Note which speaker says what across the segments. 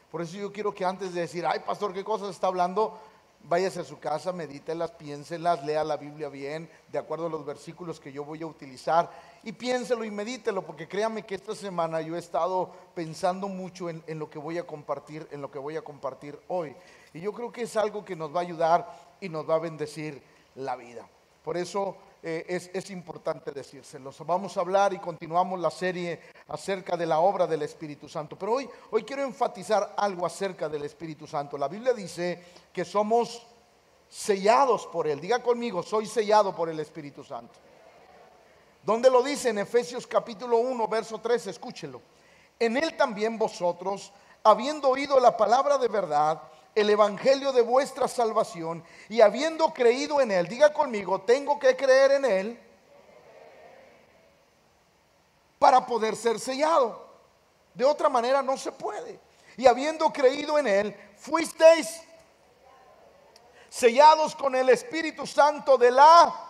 Speaker 1: Por eso yo quiero que antes de decir, ay pastor, ¿qué cosas está hablando? Váyase a su casa, medítelas, piénselas, lea la Biblia bien, de acuerdo a los versículos que yo voy a utilizar, y piénselo y medítelo, porque créame que esta semana yo he estado pensando mucho en lo que voy a compartir, en lo que voy a compartir hoy. Y yo creo que es algo que nos va a ayudar y nos va a bendecir la vida. Por eso es importante decírselos. Vamos a hablar y continuamos la serie acerca de la obra del Espíritu Santo. Pero hoy quiero enfatizar algo acerca del Espíritu Santo. La Biblia dice que somos sellados por Él. Diga conmigo, soy sellado por el Espíritu Santo. ¿Dónde lo dice? En Efesios capítulo 1, verso 3, escúchelo. En Él también vosotros, habiendo oído la palabra de verdad, el evangelio de vuestra salvación, y habiendo creído en Él, diga conmigo, tengo que creer en Él para poder ser sellado. De otra manera no se puede. Y habiendo creído en Él, fuisteis sellados con el Espíritu Santo de la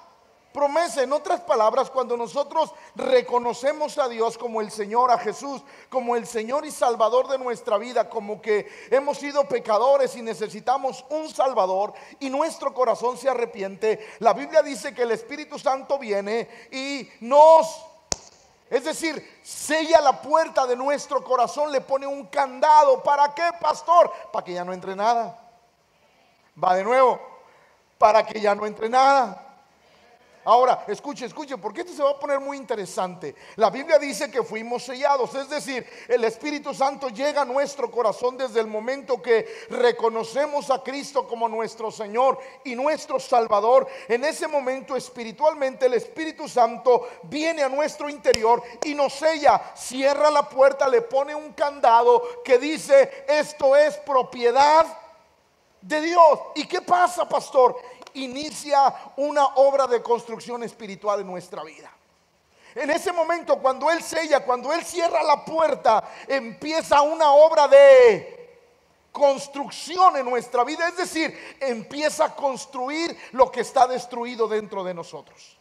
Speaker 1: promesa. En otras palabras, cuando nosotros reconocemos a Dios como el Señor, a Jesús como el Señor y Salvador de nuestra vida, como que hemos sido pecadores y necesitamos un Salvador, y nuestro corazón se arrepiente, la Biblia dice que el Espíritu Santo viene y es decir, sella la puerta de nuestro corazón, le pone un candado. ¿Para qué, pastor? Para que ya no entre nada. Va de nuevo, para que ya no entre nada. Ahora, escuche, porque esto se va a poner muy interesante. La Biblia dice que fuimos sellados, es decir, el Espíritu Santo llega a nuestro corazón desde el momento que reconocemos a Cristo como nuestro Señor y nuestro Salvador. En ese momento, espiritualmente, el Espíritu Santo viene a nuestro interior y nos sella, cierra la puerta, le pone un candado que dice, esto es propiedad de Dios. ¿Y qué pasa, pastor? Inicia una obra de construcción espiritual en nuestra vida. En ese momento, cuando Él sella, cuando Él cierra la puerta, empieza una obra de construcción en nuestra vida. Es decir, empieza a construir lo que está destruido dentro de nosotros.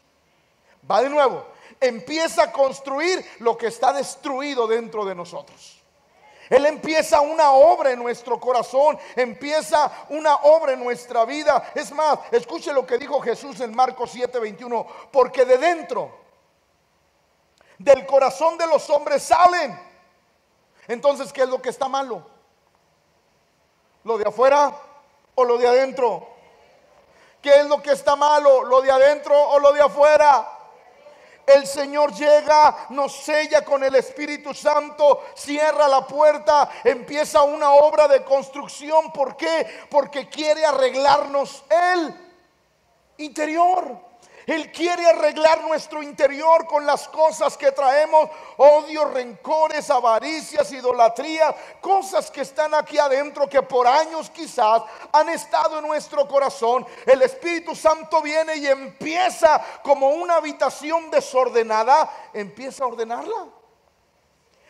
Speaker 1: Va de nuevo, empieza a construir lo que está destruido dentro de nosotros. Él empieza una obra en nuestro corazón, empieza una obra en nuestra vida. Es más, escuche lo que dijo Jesús en Marcos 7:21, porque de dentro del corazón de los hombres salen. Entonces, ¿qué es lo que está malo? ¿Lo de afuera o lo de adentro? ¿Qué es lo que está malo? ¿Lo de adentro o lo de afuera? El Señor llega, nos sella con el Espíritu Santo, cierra la puerta, empieza una obra de construcción. ¿Por qué? Porque quiere arreglarnos el interior. Él quiere arreglar nuestro interior con las cosas que traemos: odio, rencores, avaricias, idolatría, cosas que están aquí adentro que por años quizás han estado en nuestro corazón. El Espíritu Santo viene y empieza, como una habitación desordenada, empieza a ordenarla.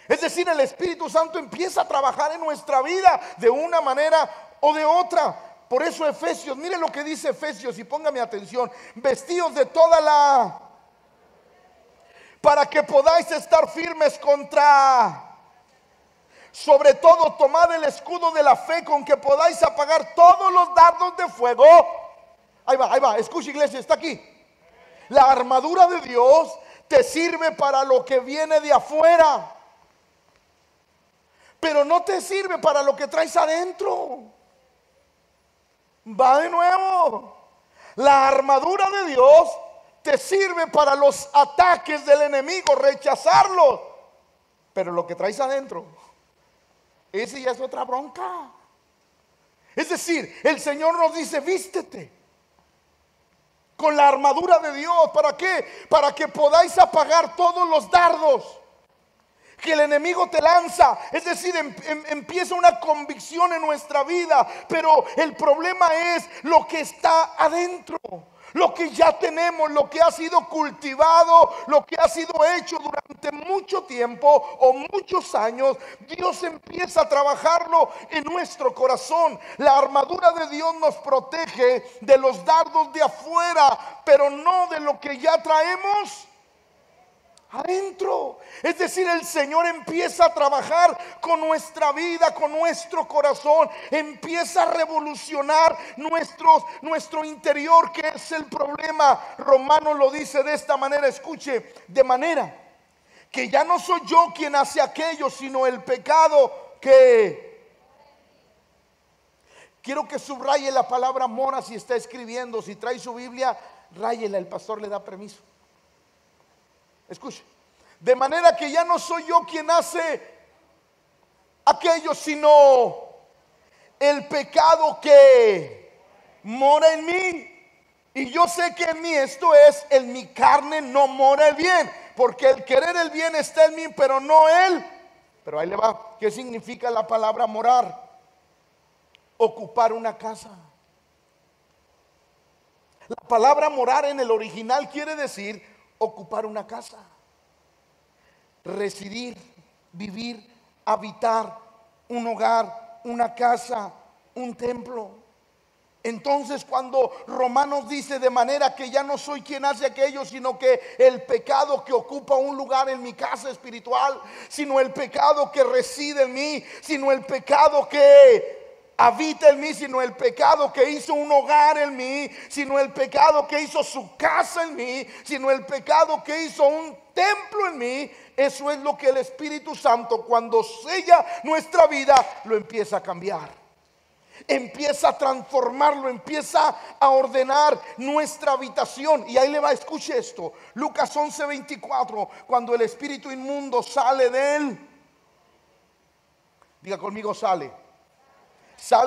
Speaker 1: Es decir, el Espíritu Santo empieza a trabajar en nuestra vida de una manera o de otra. Por eso Efesios, mire lo que dice Efesios, y póngame atención: vestidos de toda la, para que podáis estar firmes contra, sobre todo tomad el escudo de la fe, con que podáis apagar todos los dardos de fuego. Ahí va, escucha, iglesia, está aquí. La armadura de Dios te sirve para lo que viene de afuera, pero no te sirve para lo que traes adentro. Va de nuevo. La armadura de Dios te sirve para los ataques del enemigo, rechazarlos, pero lo que traes adentro, ese ya es otra bronca. Es decir, el Señor nos dice: vístete con la armadura de Dios. ¿Para qué? Para que podáis apagar todos los dardos que el enemigo te lanza. Es decir, empieza una convicción en nuestra vida, pero el problema es lo que está adentro, lo que ya tenemos, lo que ha sido cultivado, lo que ha sido hecho durante mucho tiempo o muchos años. Dios empieza a trabajarlo en nuestro corazón. La armadura de Dios nos protege de los dardos de afuera, pero no de lo que ya traemos adentro. Es decir, el Señor empieza a trabajar con nuestra vida, con nuestro corazón, empieza a revolucionar nuestro interior, que es el problema. Romanos lo dice de esta manera, escuche: de manera que ya no soy yo quien hace aquello, sino el pecado que... Quiero que subraye la palabra mora si está escribiendo. Si trae su Biblia, ráyela, el pastor le da permiso. Escuche: de manera que ya no soy yo quien hace aquello, sino el pecado que mora en mí. Y yo sé que en mí, esto es, en mi carne no mora el bien, porque el querer el bien está en mí, pero no él. Pero ahí le va. ¿Qué significa la palabra morar? Ocupar una casa. La palabra morar en el original quiere decir ocupar una casa, residir, vivir, habitar, un hogar, una casa, un templo. Entonces, cuando Romanos dice: de manera que ya no soy quien hace aquello, sino que el pecado que ocupa un lugar en mi casa espiritual, sino el pecado que reside en mí, sino el pecado que habita en mí, sino el pecado que hizo un hogar en mí, sino el pecado que hizo su casa en mí, sino el pecado que hizo un templo en mí. Eso es lo que el Espíritu Santo, cuando sella nuestra vida, lo empieza a cambiar, empieza a transformarlo, empieza a ordenar nuestra habitación. Y ahí le va, escuche esto: Lucas 11:24, cuando el espíritu inmundo sale de él, diga conmigo: sale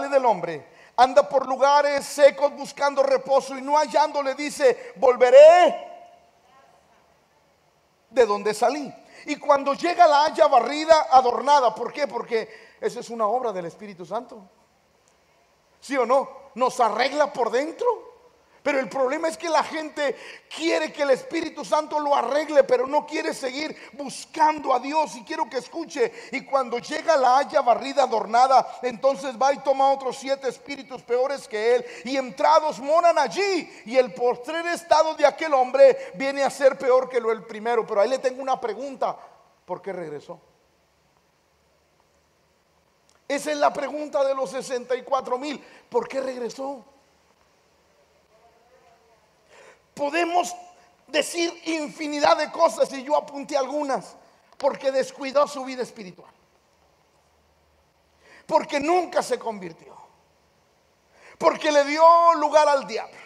Speaker 1: del hombre, anda por lugares secos buscando reposo, y no hallándole, dice: volveré de donde salí. Y cuando llega, la halla barrida, adornada. ¿Por qué? Porque esa es una obra del Espíritu Santo. ¿Sí o no? Nos arregla por dentro. Pero el problema es que la gente quiere que el Espíritu Santo lo arregle, pero no quiere seguir buscando a Dios. Y quiero que escuche: y cuando llega, la haya barrida, adornada, entonces va y toma otros 7 espíritus peores que él, y entrados moran allí. Y el postrer estado de aquel hombre viene a ser peor que lo del primero. Pero ahí le tengo una pregunta: ¿por qué regresó? Esa es la pregunta de los 64,000. ¿Por qué regresó? Podemos decir infinidad de cosas, y yo apunté algunas. Porque descuidó su vida espiritual, porque nunca se convirtió, porque le dio lugar al diablo,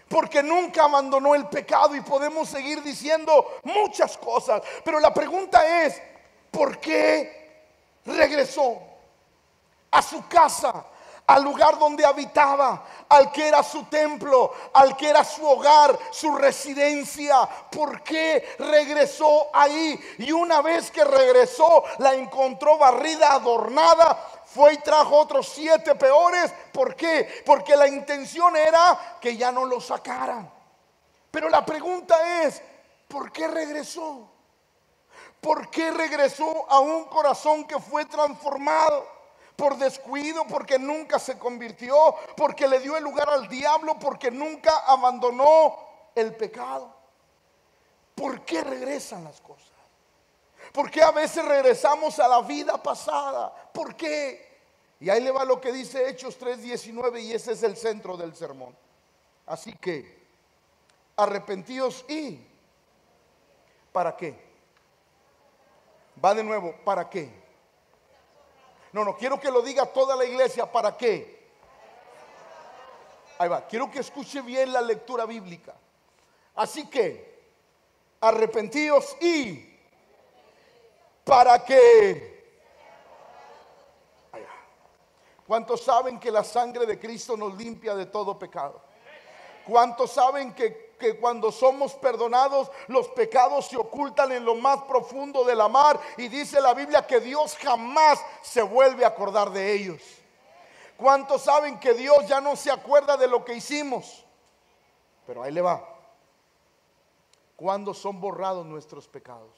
Speaker 1: porque nunca abandonó el pecado. Y podemos seguir diciendo muchas cosas, pero la pregunta es: ¿por qué regresó a su casa, al lugar donde habitaba, al que era su templo, al que era su hogar, su residencia? ¿Por qué regresó ahí? Y una vez que regresó, la encontró barrida, adornada. Fue y trajo otros 7 peores. ¿Por qué? Porque la intención era que ya no lo sacaran. Pero la pregunta es: ¿por qué regresó? ¿Por qué regresó a un corazón que fue transformado? Por descuido, porque nunca se convirtió, porque le dio el lugar al diablo, porque nunca abandonó el pecado. ¿Por qué regresan las cosas? ¿Por qué a veces regresamos a la vida pasada? ¿Por qué? Y ahí le va lo que dice Hechos 3:19, y ese es el centro del sermón. Así que arrepentíos y ¿para qué? Va de nuevo: ¿para qué? No, quiero que lo diga toda la iglesia. ¿Para qué? Ahí va, quiero que escuche bien la lectura bíblica. Así que arrepentíos y ¿para qué? Ahí va. ¿Cuántos saben que la sangre de Cristo nos limpia de todo pecado? ¿Cuántos saben que cuando somos perdonados, los pecados se ocultan en lo más profundo de la mar? Y dice la Biblia que Dios jamás se vuelve a acordar de ellos. ¿Cuántos saben que Dios ya no se acuerda de lo que hicimos? Pero ahí le va: ¿cuándo son borrados nuestros pecados?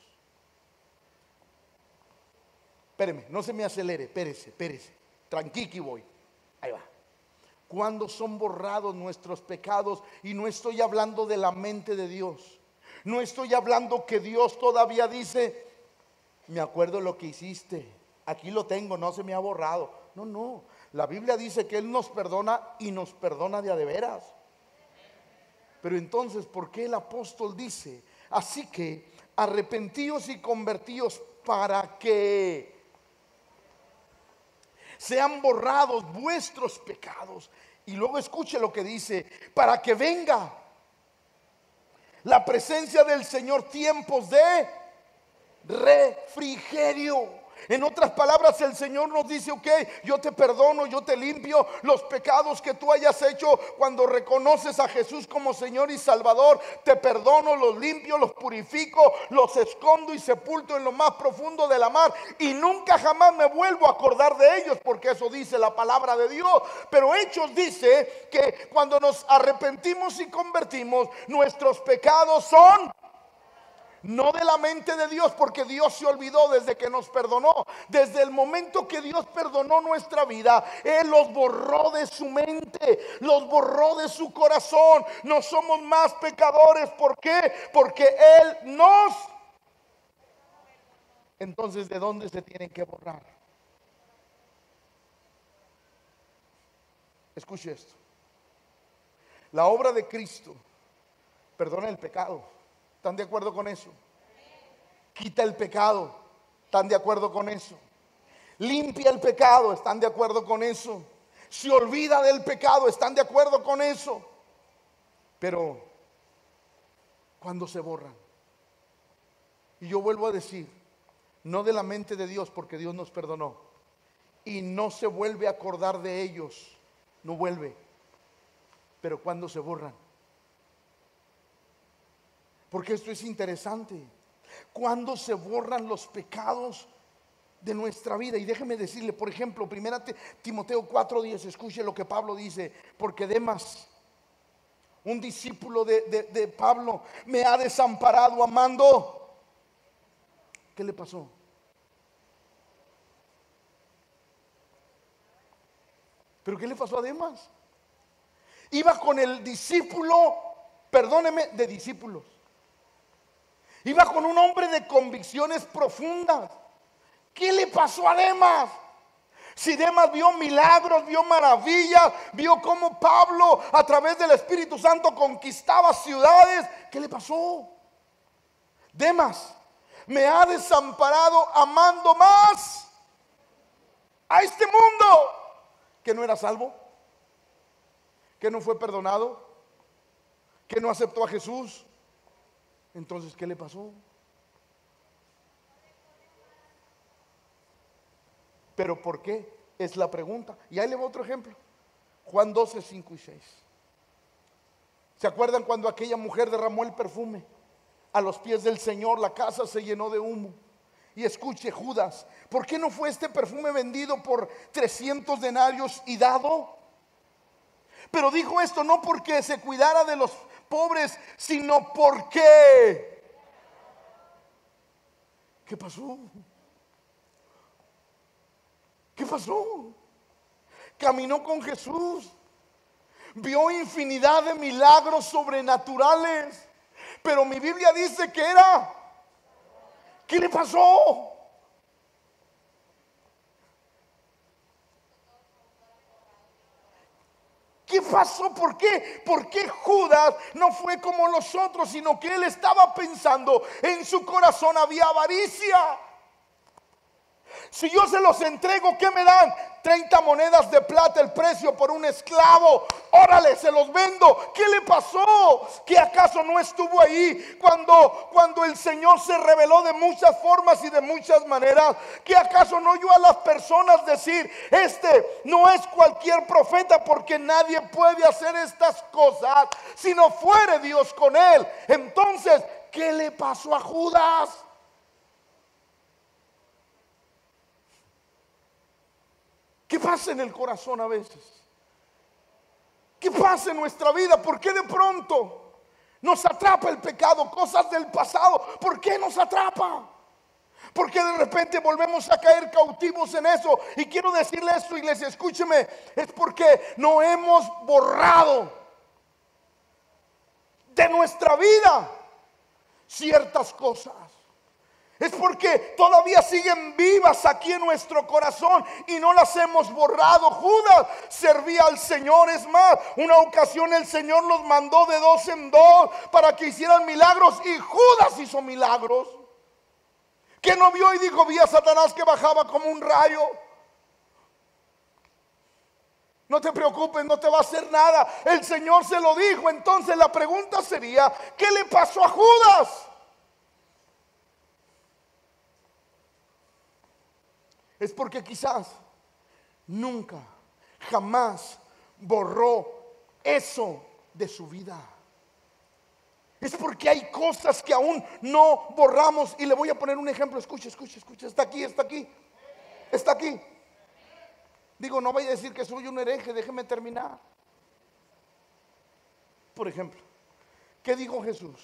Speaker 1: Espéreme, no se me acelere, espérese, tranquiqui voy. Ahí va. ¿Cuándo son borrados nuestros pecados? Y no estoy hablando de la mente de Dios, No estoy hablando que Dios todavía dice, me acuerdo lo que hiciste, aquí lo tengo, no se me ha borrado. No, no. La Biblia dice que Él nos perdona y nos perdona de a de veras. Pero entonces, ¿por qué el apóstol dice? Así que arrepentíos y convertíos para que sean borrados vuestros pecados. Y luego escuche lo que dice, para que venga la presencia del Señor, tiempos de refrigerio. En otras palabras, el Señor nos dice, ok, yo te perdono, yo te limpio los pecados que tú hayas hecho. Cuando reconoces a Jesús como Señor y Salvador, te perdono, los limpio, los purifico, los escondo y sepulto en lo más profundo de la mar, y nunca jamás me vuelvo a acordar de ellos, porque eso dice la palabra de Dios. Pero Hechos dice que cuando nos arrepentimos y convertimos, nuestros pecados son no de la mente de Dios, porque Dios se olvidó desde que nos perdonó. Desde el momento que Dios perdonó nuestra vida, Él los borró de su mente, los borró de su corazón. No somos más pecadores. ¿Por qué? Porque Él nos... Entonces, ¿de dónde se tienen que borrar? Escuche esto. La obra de Cristo perdona el pecado. ¿Están de acuerdo con eso? Quita el pecado. ¿Están de acuerdo con eso? Limpia el pecado. ¿Están de acuerdo con eso? Se olvida del pecado. ¿Están de acuerdo con eso? Pero cuando se borran, y yo vuelvo a decir, no de la mente de Dios, porque Dios nos perdonó, y no se vuelve a acordar de ellos, no vuelve. Pero cuando se borran, porque esto es interesante, cuando se borran los pecados de nuestra vida. Y déjeme decirle, por ejemplo, 1 Timoteo 4:10, escuche lo que Pablo dice, porque Demas, un discípulo de Pablo, me ha desamparado amando. ¿Qué le pasó? ¿Pero qué le pasó a Demas? Iba con el discípulo, perdóneme, de discípulos. Iba con un hombre de convicciones profundas. ¿Qué le pasó a Demas? Si Demas vio milagros, vio maravillas, vio cómo Pablo a través del Espíritu Santo conquistaba ciudades, ¿qué le pasó? Demas me ha desamparado amando más a este mundo, que no era salvo, que no fue perdonado, que no aceptó a Jesús. Entonces, ¿qué le pasó? ¿Pero por qué? Es la pregunta. Y ahí le voy otro ejemplo. Juan 12, 5 y 6. ¿Se acuerdan cuando aquella mujer derramó el perfume a los pies del Señor? La casa se llenó de humo. Y escuche, Judas, ¿por qué no fue este perfume vendido por 300 denarios y dado? Pero dijo esto no porque se cuidara de los pobres, sino porque... ¿Qué pasó? ¿Qué pasó? Caminó con Jesús, vio infinidad de milagros sobrenaturales, pero mi Biblia dice que era... ¿Qué le pasó? ¿Qué pasó? ¿Por qué? ¿Por qué Judas no fue como los otros, sino que él estaba pensando, en su corazón había avaricia? Si yo se los entrego, ¿qué me dan? 30 monedas de plata el precio por un esclavo. Órale, se los vendo. ¿Qué le pasó? ¿Que acaso no estuvo ahí cuando el Señor se reveló de muchas formas y de muchas maneras? ¿Que acaso no oyó a las personas decir, este no es cualquier profeta, porque nadie puede hacer estas cosas si no fuere Dios con él? Entonces, ¿qué le pasó a Judas? ¿Qué pasa en el corazón a veces? ¿Qué pasa en nuestra vida? ¿Por qué de pronto nos atrapa el pecado? Cosas del pasado, ¿por qué nos atrapa? ¿Por qué de repente volvemos a caer cautivos en eso? Y quiero decirle esto, iglesia, escúcheme, es porque no hemos borrado de nuestra vida ciertas cosas. Es porque todavía siguen vivas aquí en nuestro corazón y no las hemos borrado. Judas servía al Señor. Es más, una ocasión el Señor los mandó de dos en dos para que hicieran milagros, y Judas hizo milagros. ¿Que no vio y dijo: vi a Satanás que bajaba como un rayo? No te preocupes, no te va a hacer nada. El Señor se lo dijo. Entonces la pregunta sería: ¿qué le pasó a Judas? Es porque quizás nunca, jamás borró eso de su vida. Es porque hay cosas que aún no borramos. Y le voy a poner un ejemplo. Escucha, escucha, escucha. Está aquí, está aquí. Está aquí. Digo, no vaya a decir que soy un hereje. Déjeme terminar. Por ejemplo, ¿qué dijo Jesús?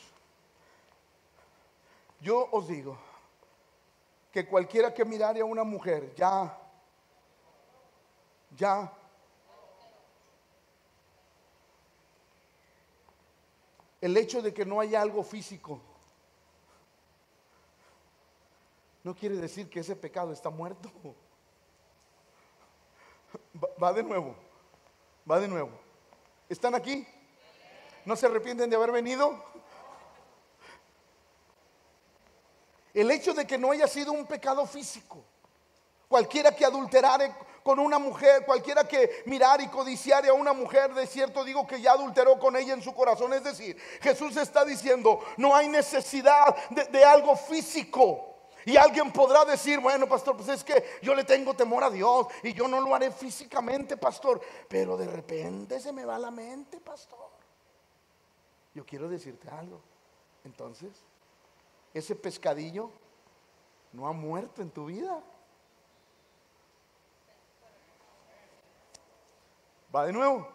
Speaker 1: Yo os digo que cualquiera que mirare a una mujer, ya, el hecho de que no haya algo físico no quiere decir que ese pecado está muerto. Va de nuevo, va de nuevo. ¿Están aquí? ¿No se arrepienten de haber venido? El hecho de que no haya sido un pecado físico. Cualquiera que adulterare con una mujer, cualquiera que mirar y codiciare a una mujer, de cierto digo que ya adulteró con ella en su corazón. Es decir, Jesús está diciendo: no hay necesidad de algo físico. Y alguien podrá decir: bueno, pastor, pues es que yo le tengo temor a Dios y yo no lo haré físicamente, pastor. Pero de repente se me va la mente, pastor. Yo quiero decirte algo. Entonces, ese pescadillo no ha muerto en tu vida. Va de nuevo.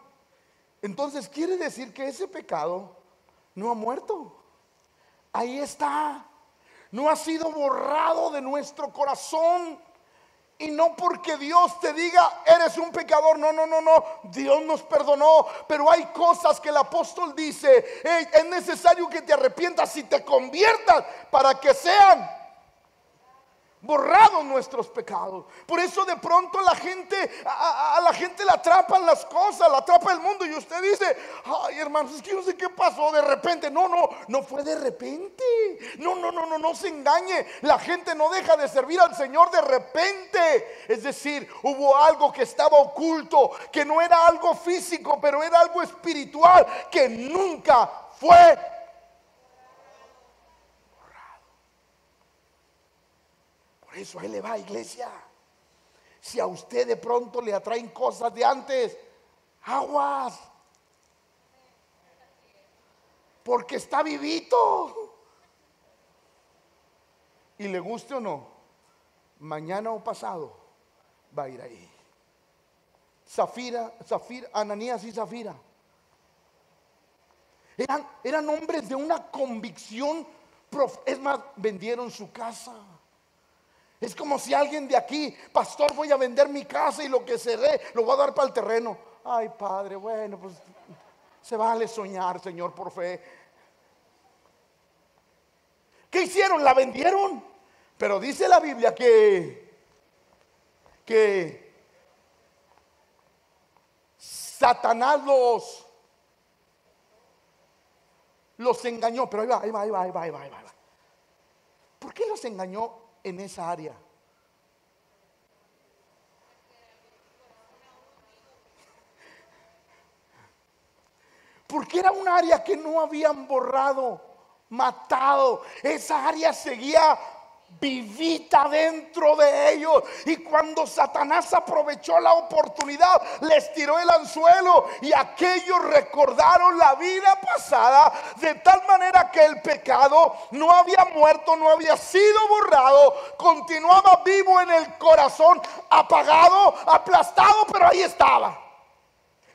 Speaker 1: Entonces quiere decir que ese pecado no ha muerto. Ahí está. No ha sido borrado de nuestro corazón. Y no porque Dios te diga: eres un pecador. No, no, no, no. Dios nos perdonó. Pero hay cosas que el apóstol dice: hey, es necesario que te arrepientas y te conviertas para que sean borrados nuestros pecados. Por eso de pronto la gente, a la gente la atrapan las cosas, la atrapa el mundo, y usted dice: ay, hermanos, es que yo no sé qué pasó de repente. No, no, no fue de repente. No, no, no, no, no se engañe. La gente no deja de servir al Señor de repente. Es decir, hubo algo que estaba oculto, que no era algo físico, pero era algo espiritual, que nunca fue. Por eso ahí le va, iglesia. Si a usted de pronto le atraen cosas de antes, aguas, porque está vivito. Y le guste o no, mañana o pasado va a ir ahí. Zafira, Ananías y Zafira eran hombres de una convicción. Es más, vendieron su casa. Es como si alguien de aquí: pastor, voy a vender mi casa y lo que cerré lo voy a dar para el terreno. Ay, padre, bueno, pues se vale soñar, Señor, por fe. ¿Qué hicieron? La vendieron. Pero dice la Biblia que Satanás los engañó. Pero ahí va. ¿Por qué los engañó en esa área? Porque era un área que no habían borrado, matado. Esa área seguía vivita dentro de ellos. Y cuando Satanás aprovechó la oportunidad, les tiró el anzuelo, y aquellos recordaron la vida pasada, de tal manera que el pecado no había muerto, no había sido borrado, continuaba vivo en el corazón, apagado, aplastado, pero ahí estaba.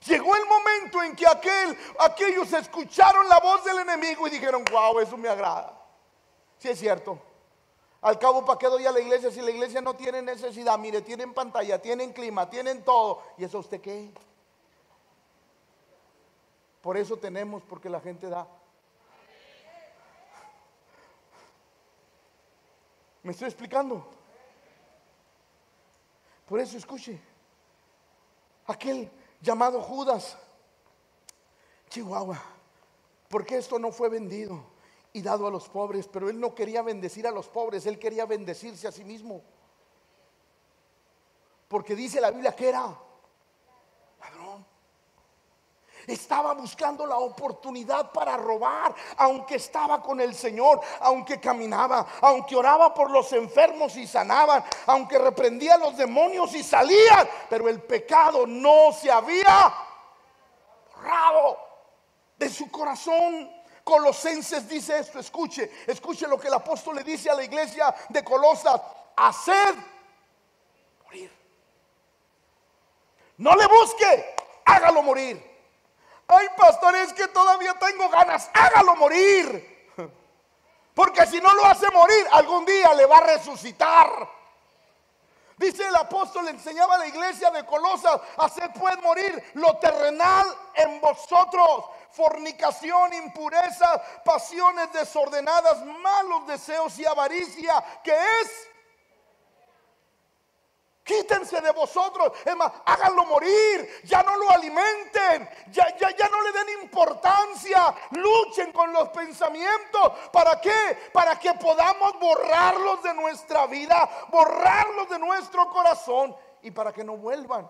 Speaker 1: Llegó el momento en que aquellos escucharon la voz del enemigo y dijeron: wow, eso me agrada. Sí, es cierto. Al cabo, ¿para qué doy a la iglesia si la iglesia no tiene necesidad? Mire, tienen pantalla, tienen clima, tienen todo. ¿Y eso usted qué? Por eso tenemos, porque la gente da. ¿Me estoy explicando? Por eso escuche, aquel llamado Judas, Chihuahua, porque esto no fue vendido y dado a los pobres, pero él no quería bendecir a los pobres, él quería bendecirse a sí mismo. Porque dice la Biblia que era ladrón. Estaba buscando la oportunidad para robar, aunque estaba con el Señor, aunque caminaba, aunque oraba por los enfermos y sanaban, aunque reprendía a los demonios y salían, pero el pecado no se había borrado de su corazón. Colosenses dice esto, escuche lo que el apóstol le dice a la iglesia de Colosas: haced morir. No le busque, hágalo morir. Ay, pastor, es que todavía tengo ganas. Hágalo morir. Porque si no lo hace morir, algún día le va a resucitar. Dice el apóstol, le enseñaba a la iglesia de Colosas: haced pues morir lo terrenal en vosotros: fornicación, impureza, pasiones desordenadas, malos deseos y avaricia, que es... Quítense de vosotros, es más, háganlo morir, ya no lo alimenten, ya no le den importancia, luchen con los pensamientos. ¿Para qué? Para que podamos borrarlos de nuestra vida, borrarlos de nuestro corazón, y para que no vuelvan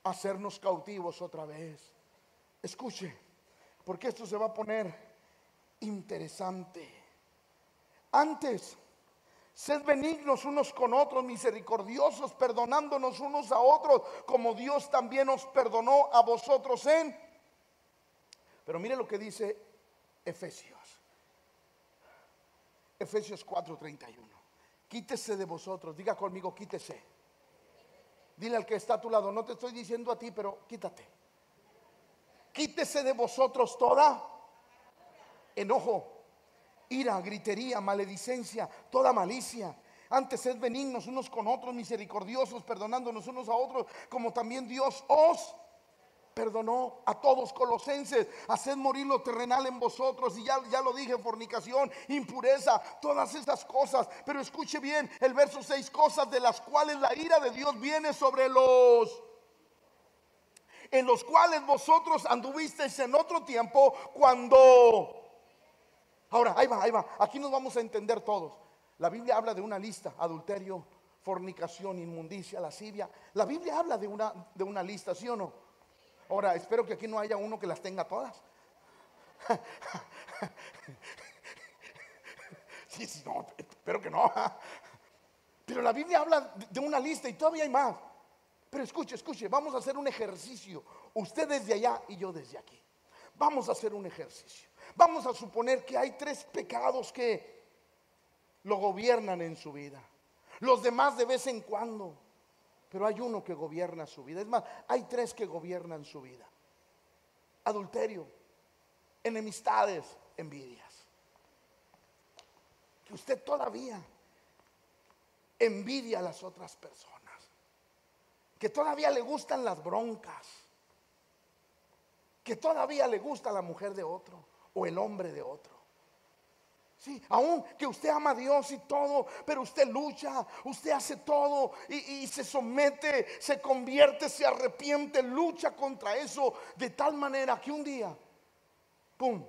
Speaker 1: a hacernos cautivos otra vez. Escuche, porque esto se va a poner interesante. Antes, sed benignos unos con otros, misericordiosos, perdonándonos unos a otros, como Dios también os perdonó a vosotros en... Pero mire lo que dice Efesios 4:31. Quítese de vosotros, diga conmigo, quítese. Dile al que está a tu lado, no te estoy diciendo a ti, pero quítate. Quítese de vosotros toda enojo, ira, gritería, maledicencia, toda malicia. Antes sed benignos unos con otros, misericordiosos, perdonándonos unos a otros, como también Dios os perdonó a todos. Colosenses, haced morir lo terrenal en vosotros. Y ya lo dije, fornicación, impureza, todas esas cosas. Pero escuche bien el verso 6: cosas de las cuales la ira de Dios viene sobre los... en los cuales vosotros anduvisteis en otro tiempo, cuando... Ahora, ahí va, aquí nos vamos a entender todos. La Biblia habla de una lista: adulterio, fornicación, inmundicia, lascivia. La Biblia habla de una lista, ¿sí o no? Ahora, espero que aquí no haya uno que las tenga todas. Sí, no, espero que no. Pero la Biblia habla de una lista y todavía hay más. Pero escuche, vamos a hacer un ejercicio. Usted desde allá y yo desde aquí. Vamos a hacer un ejercicio. Vamos a suponer que hay 3 pecados que lo gobiernan en su vida. Los demás de vez en cuando, pero hay uno que gobierna su vida. Es más, hay 3 que gobiernan su vida: adulterio, enemistades, envidias. Que usted todavía envidia a las otras personas, que todavía le gustan las broncas, que todavía le gusta la mujer de otro o el hombre de otro. Sí, aún que usted ama a Dios y todo, pero usted lucha, usted hace todo y se somete, se convierte, se arrepiente, lucha contra eso, de tal manera que un día, ¡pum!,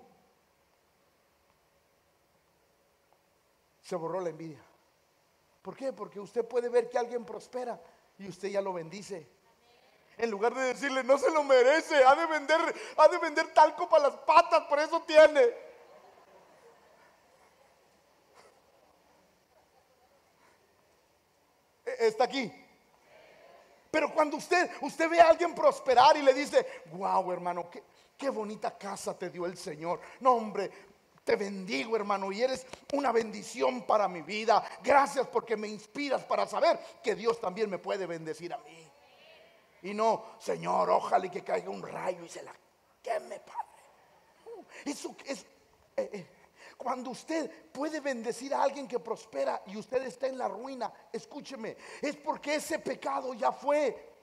Speaker 1: se borró la envidia. ¿Por qué? Porque usted puede ver que alguien prospera y usted ya lo bendice. En lugar de decirle, no se lo merece, ha de vender talco para las patas, por eso tiene. Está aquí. Pero cuando usted ve a alguien prosperar y le dice: wow, hermano, qué bonita casa te dio el Señor. No, hombre, te bendigo, hermano, y eres una bendición para mi vida. Gracias porque me inspiras para saber que Dios también me puede bendecir a mí. Y no, Señor, ojalá que caiga un rayo y se la queme, Padre. Eso es... Cuando usted puede bendecir a alguien que prospera y usted está en la ruina, escúcheme, es porque ese pecado ya fue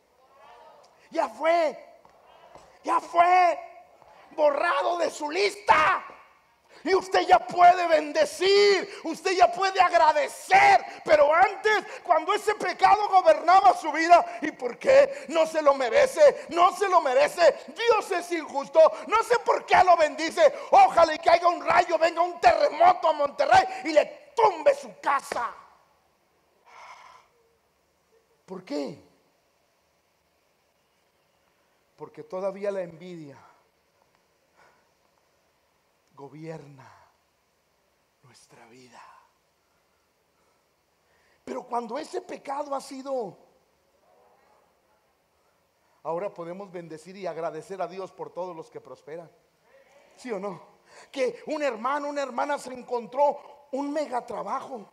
Speaker 1: borrado de su lista. Y usted ya puede bendecir, usted ya puede agradecer. Pero antes, cuando ese pecado gobernaba su vida, ¿y por qué? No se lo merece, no se lo merece. Dios es injusto, no sé por qué lo bendice. Ojalá y caiga un rayo, venga un terremoto a Monterrey y le tumbe su casa. ¿Por qué? Porque todavía la envidia gobierna nuestra vida. Pero cuando ese pecado ha sido, ahora podemos bendecir y agradecer a Dios por todos los que prosperan. ¿Sí o no? Que un hermano, una hermana se encontró un mega trabajo,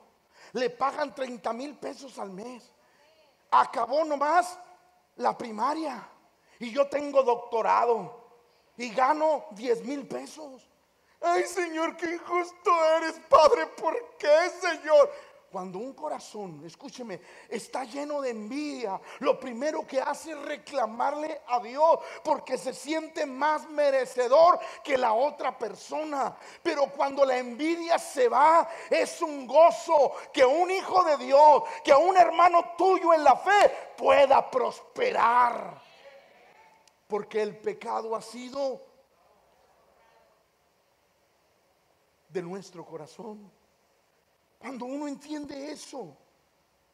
Speaker 1: le pagan 30,000 pesos al mes, acabó nomás la primaria y yo tengo doctorado y gano 10,000 pesos. Ay, Señor, qué injusto eres, Padre. ¿Por qué, Señor? Cuando un corazón, escúcheme, está lleno de envidia, lo primero que hace es reclamarle a Dios, porque se siente más merecedor que la otra persona. Pero cuando la envidia se va, es un gozo que un hijo de Dios, que un hermano tuyo en la fe pueda prosperar. Porque el pecado ha sido de nuestro corazón. Cuando uno entiende eso,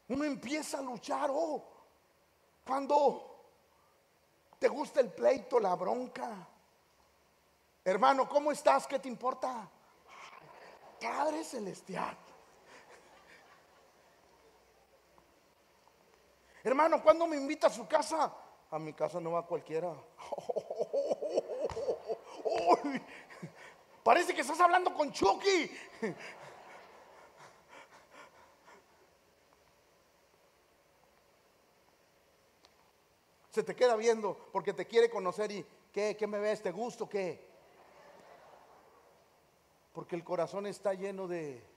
Speaker 1: uno empieza a luchar. Cuando te gusta el pleito, la bronca, hermano, ¿cómo estás? ¿Qué te importa? Padre celestial. Hermano, ¿cuándo me invita a su casa? A mi casa no va cualquiera. Parece que estás hablando con Chucky. Se te queda viendo porque te quiere conocer. ¿Y qué me ves? ¿Te gusto? ¿Qué? Porque el corazón está lleno de...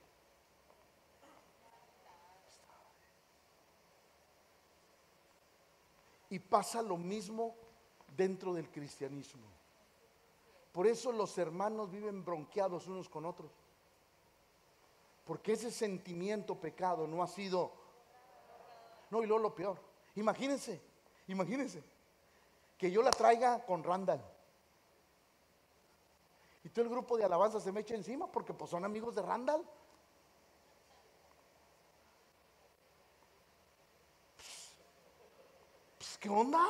Speaker 1: Y pasa lo mismo dentro del cristianismo. Por eso los hermanos viven bronqueados unos con otros. Porque ese sentimiento pecado no ha sido... No, y luego lo peor. Imagínense que yo la traiga con Randall y todo el grupo de alabanza se me echa encima porque pues son amigos de Randall. Pues, ¿qué onda?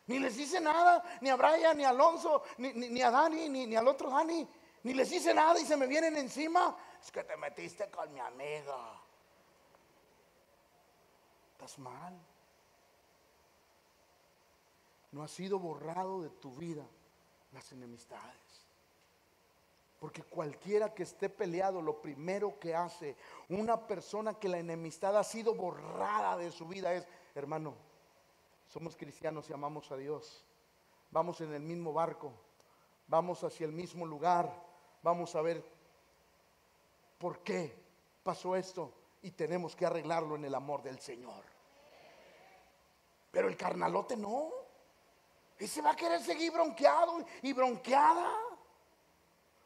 Speaker 1: Ni les dice nada, ni a Brian, ni a Alonso, ni a Dani, ni al otro Dani, ni les dice nada y se me vienen encima. Es que te metiste con mi amiga. Estás mal. No ha sido borrado de tu vida las enemistades. Porque cualquiera que esté peleado, lo primero que hace una persona que la enemistad ha sido borrada de su vida es: hermano, somos cristianos y amamos a Dios, vamos en el mismo barco, vamos hacia el mismo lugar, vamos a ver por qué pasó esto y tenemos que arreglarlo en el amor del Señor. Pero el carnalote no, ese va a querer seguir bronqueado y bronqueada,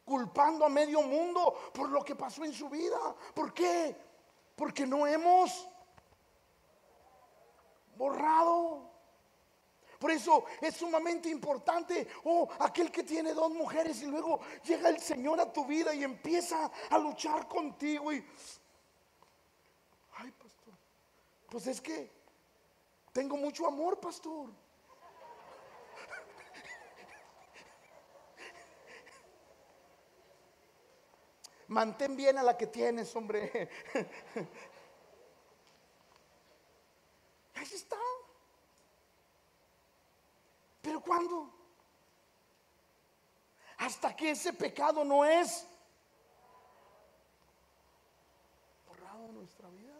Speaker 1: culpando a medio mundo por lo que pasó en su vida. ¿Por qué? Porque no hemos borrado. Por eso es sumamente importante, aquel que tiene 2 mujeres y luego llega el Señor a tu vida y empieza a luchar contigo y... Ay, pastor, pues es que tengo mucho amor, pastor. Mantén bien a la que tienes, hombre. Ahí está. Pero ¿cuándo? Hasta que ese pecado no es borrado en nuestra vida.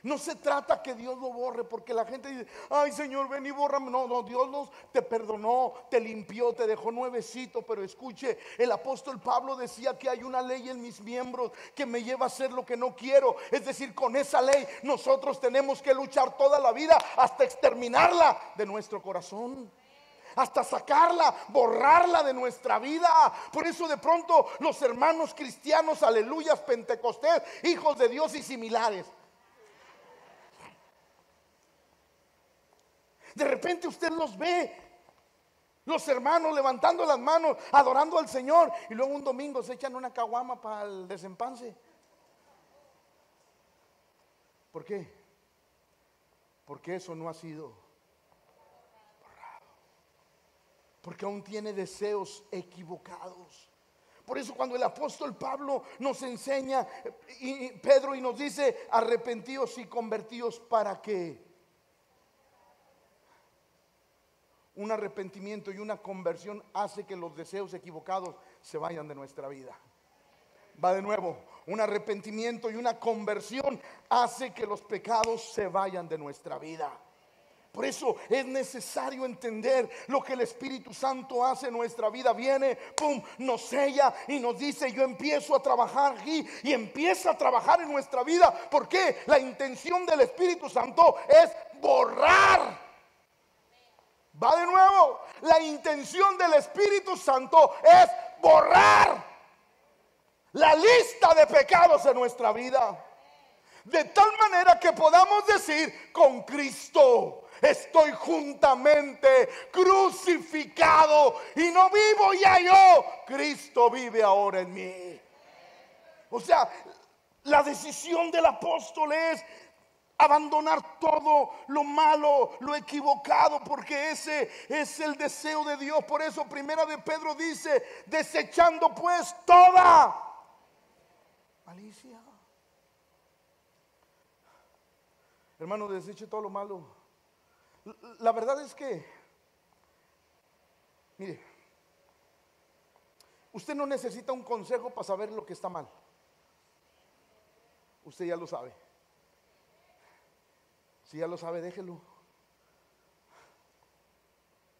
Speaker 1: No se trata que Dios lo borre, porque la gente dice: ay, Señor, ven y bórrame. No, Dios te perdonó, te limpió, te dejó nuevecito. Pero escuche, el apóstol Pablo decía que hay una ley en mis miembros que me lleva a hacer lo que no quiero. Es decir, con esa ley nosotros tenemos que luchar toda la vida hasta exterminarla de nuestro corazón. hasta sacarla, borrarla de nuestra vida. Por eso de pronto los hermanos cristianos, aleluyas, Pentecostés, hijos de Dios y similares, de repente usted los ve, los hermanos levantando las manos, adorando al Señor, y luego un domingo se echan una caguama para el desempance. ¿Por qué? Porque eso no ha sido borrado. Porque aún tiene deseos equivocados. Por eso cuando el apóstol Pablo nos enseña, y Pedro, y nos dice: arrepentíos y convertíos. ¿Para qué? Un arrepentimiento y una conversión hace que los deseos equivocados se vayan de nuestra vida. Va de nuevo. Un arrepentimiento y una conversión hace que los pecados se vayan de nuestra vida. Por eso es necesario entender lo que el Espíritu Santo hace en nuestra vida. Viene, pum, nos sella y nos dice: yo empiezo a trabajar aquí, y empieza a trabajar en nuestra vida. ¿Por qué? La intención del Espíritu Santo es borrar. Va de nuevo. La intención del Espíritu Santo es borrar la lista de pecados en nuestra vida, de tal manera que podamos decir: con Cristo estoy juntamente crucificado, y no vivo ya yo, Cristo vive ahora en mí. O sea, la decisión del apóstol es abandonar todo lo malo, lo equivocado, porque ese es el deseo de Dios. Por eso primera de Pedro dice: desechando pues toda malicia. Hermano, deseche todo lo malo. La verdad es que, mire, usted no necesita un consejo para saber lo que está mal. Usted ya lo sabe. Si ya lo sabe, déjelo.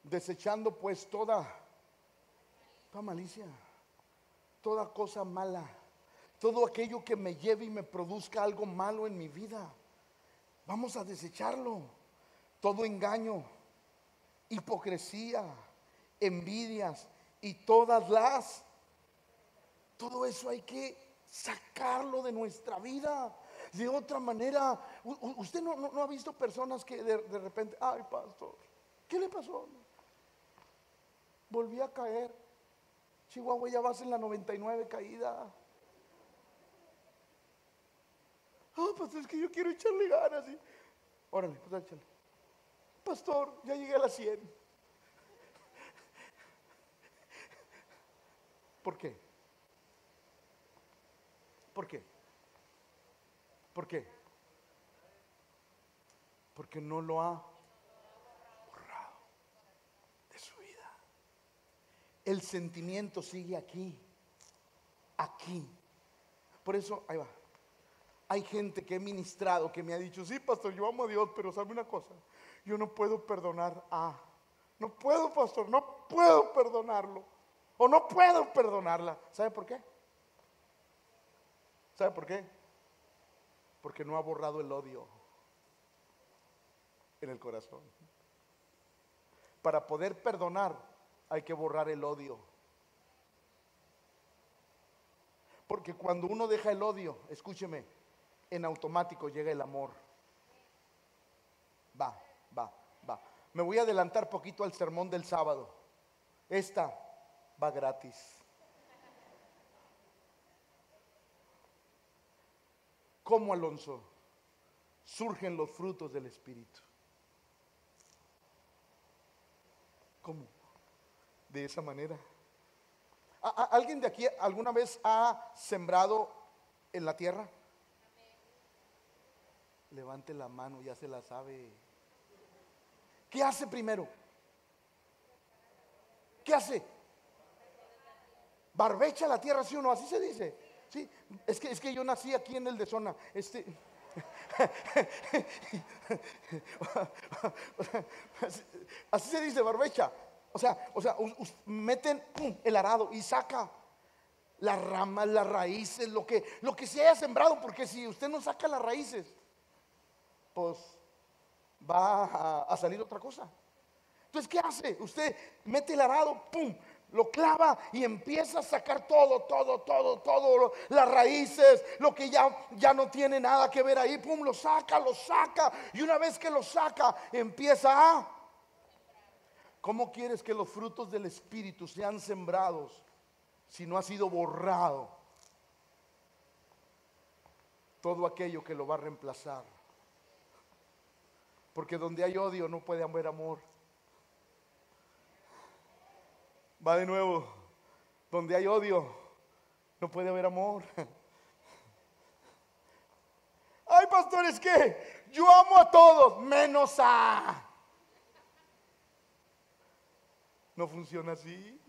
Speaker 1: Desechando pues toda malicia, toda cosa mala, todo aquello que me lleve y me produzca algo malo en mi vida, vamos a desecharlo. Todo engaño, hipocresía, envidias y todo eso hay que sacarlo de nuestra vida. De otra manera, usted no ha visto personas que de repente: ay, pastor, ¿qué le pasó? Volví a caer. Chihuahua, ya vas en la 99 caída. Pastor, es que yo quiero echarle ganas. Órale, pues échale. Pastor, ya llegué a las 100. ¿Por qué? ¿Por qué? ¿Por qué? Porque no lo ha borrado de su vida. El sentimiento sigue aquí. Por eso, ahí va. Hay gente que he ministrado que me ha dicho: sí, pastor, yo amo a Dios, pero sabe una cosa, yo no puedo perdonar a... No puedo, pastor, no puedo perdonarlo, o no puedo perdonarla. ¿Sabe por qué? ¿Sabe por qué? Porque no ha borrado el odio en el corazón. Para poder perdonar hay que borrar el odio. Porque cuando uno deja el odio, escúcheme, en automático llega el amor. Va. Me voy a adelantar poquito al sermón del sábado. Esta va gratis. ¿Cómo, Alonso, surgen los frutos del Espíritu? ¿Cómo? De esa manera. ¿Alguien de aquí alguna vez ha sembrado en la tierra? Levante la mano, ya se la sabe. ¿Qué hace primero? ¿Qué hace? Barbecha la tierra, ¿sí o no? Así se dice. Sí, es que yo nací aquí en el de zona. Así se dice, barbecha. O sea, meten el arado y saca las ramas, las raíces, lo que se haya sembrado, porque si usted no saca las raíces, pues va a salir otra cosa. Entonces, ¿qué hace? Usted mete el arado, pum, lo clava y empieza a sacar todo, las raíces, lo que ya no tiene nada que ver ahí, pum, lo saca. Y una vez que lo saca, empieza a... ¿Cómo quieres que los frutos del Espíritu sean sembrados si no ha sido borrado todo aquello que lo va a reemplazar? Porque donde hay odio no puede haber amor. Va de nuevo. Donde hay odio no puede haber amor. Ay, pastor, es que yo amo a todos menos a... No funciona así.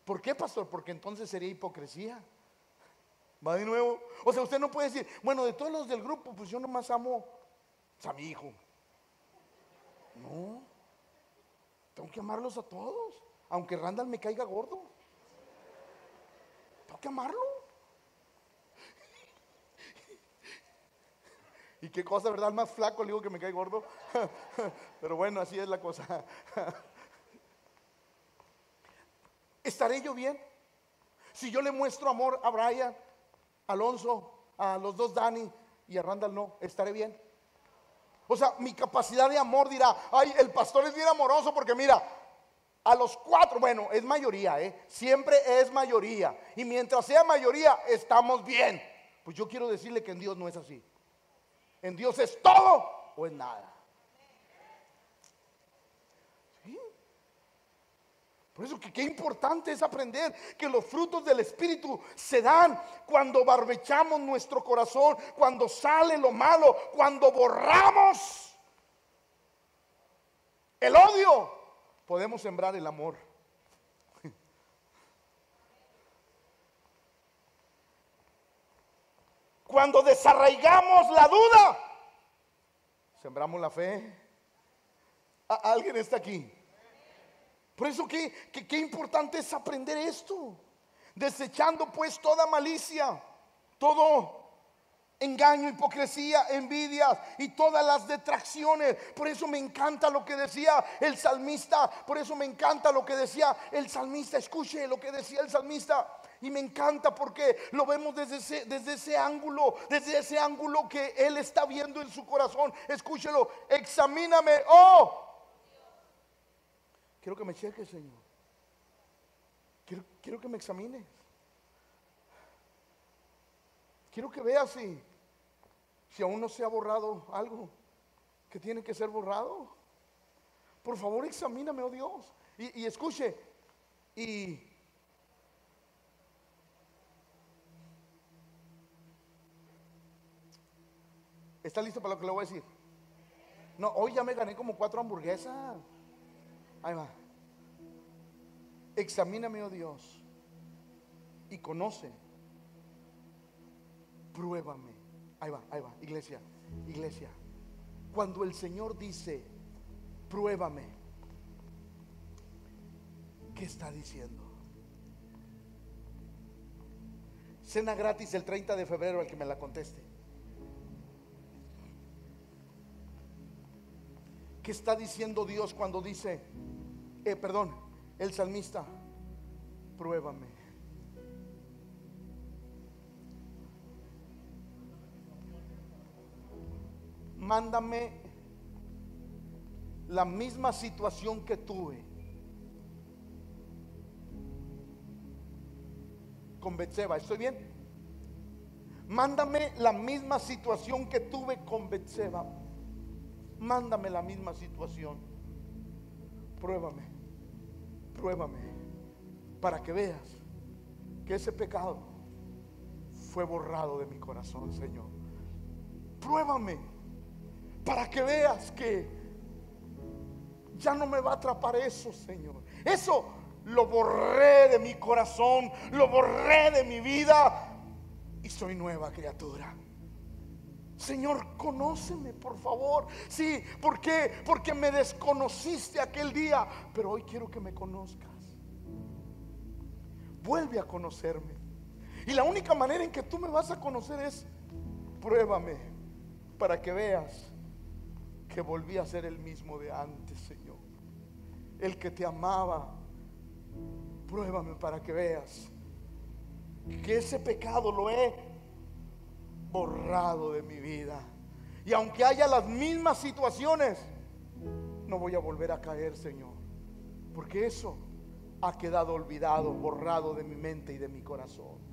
Speaker 1: ¿Por qué, pastor? Porque entonces sería hipocresía. Va de nuevo. O sea, usted no puede decir, bueno, de todos los del grupo, pues yo nomás amo a mi hijo. No, tengo que amarlos a todos, aunque Randall me caiga gordo. Tengo que amarlo. Y qué cosa, ¿verdad? Más flaco le digo que me cae gordo. Pero bueno, así es la cosa. ¿Estaré yo bien? Si yo le muestro amor a Brian, a Alonso, a los dos Dani y a Randall no, ¿estaré bien? O sea, mi capacidad de amor dirá, ay, el pastor es bien amoroso porque mira, a los cuatro, bueno, es mayoría, siempre es mayoría. Y mientras sea mayoría, estamos bien. Pues yo quiero decirle que en Dios no es así. En Dios es todo o es nada. ¿Sí? Por eso que qué importante es aprender que los frutos del Espíritu se dan cuando barbechamos nuestro corazón, cuando sale lo malo, cuando borramos el odio, podemos sembrar el amor. Cuando desarraigamos la duda, sembramos la fe. ¿Alguien está aquí? Por eso qué importante es aprender esto. Desechando pues toda malicia, todo engaño, hipocresía, envidias y todas las detracciones. Por eso me encanta lo que decía el salmista. Por eso me encanta lo que decía el salmista. Escuche lo que decía el salmista. Y me encanta porque lo vemos desde ese ángulo que él está viendo en su corazón. Escúchelo, examíname, oh. Quiero que me cheques, Señor. Quiero que me examines. Quiero que veas si aún no se ha borrado algo que tiene que ser borrado. Por favor, examíname, oh Dios. Y escuche, ¿está listo para lo que le voy a decir? No, hoy ya me gané como 4 hamburguesas. Ahí va. Examíname, oh Dios, y conoce. Pruébame. Ahí va, iglesia. Cuando el Señor dice, pruébame, ¿qué está diciendo? Cena gratis el 30 de febrero al que me la conteste. ¿Qué está diciendo Dios cuando dice, el salmista, pruébame? Mándame la misma situación que tuve con Betseba. ¿Estoy bien? Mándame la misma situación que tuve con Betseba. Mándame la misma situación. Pruébame para que veas que ese pecado fue borrado de mi corazón, Señor. Pruébame para que veas que ya no me va a atrapar eso, Señor. Eso lo borré de mi corazón, lo borré de mi vida y soy nueva criatura. Señor, conóceme, por favor. Sí, ¿por qué? Porque me desconociste aquel día, pero hoy quiero que me conozcas. Vuelve a conocerme. Y la única manera en que tú me vas a conocer es pruébame para que veas que que volví a ser el mismo de antes, Señor. El que te amaba. Pruébame para que veas que ese pecado lo he borrado de mi vida. Y aunque haya las mismas situaciones, no voy a volver a caer, Señor, porque eso ha quedado olvidado, borrado de mi mente y de mi corazón.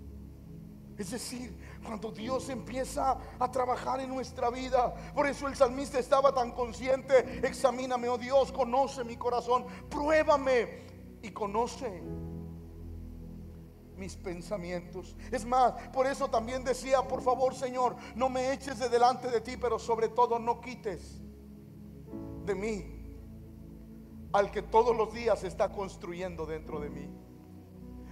Speaker 1: Es decir, cuando Dios empieza a trabajar en nuestra vida, por eso el salmista estaba tan consciente: examíname, oh Dios, conoce mi corazón, pruébame y conoce mis pensamientos. Es más, por eso también decía: por favor, Señor, no me eches de delante de ti, pero sobre todo no quites de mí al que todos los días está construyendo dentro de mí.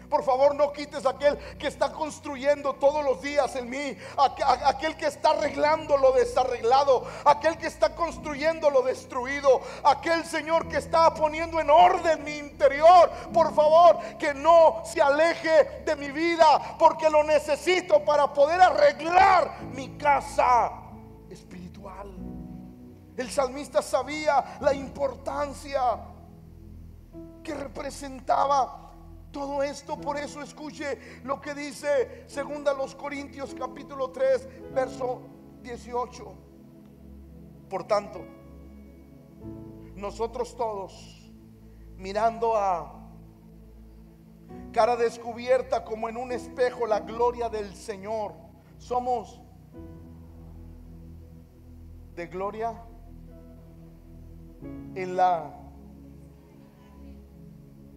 Speaker 1: Por favor, no quites aquel que está construyendo todos los días en mí, aquel que está arreglando lo desarreglado, aquel que está construyendo lo destruido, aquel, Señor, que está poniendo en orden mi interior. Por favor, que no se aleje de mi vida, porque lo necesito para poder arreglar mi casa espiritual. El salmista sabía la importancia que representaba todo esto. Por eso escuche lo que dice 2 Corintios capítulo 3 verso 18. Por tanto, nosotros todos, mirando a cara descubierta como en un espejo la gloria del Señor, somos de gloria en la...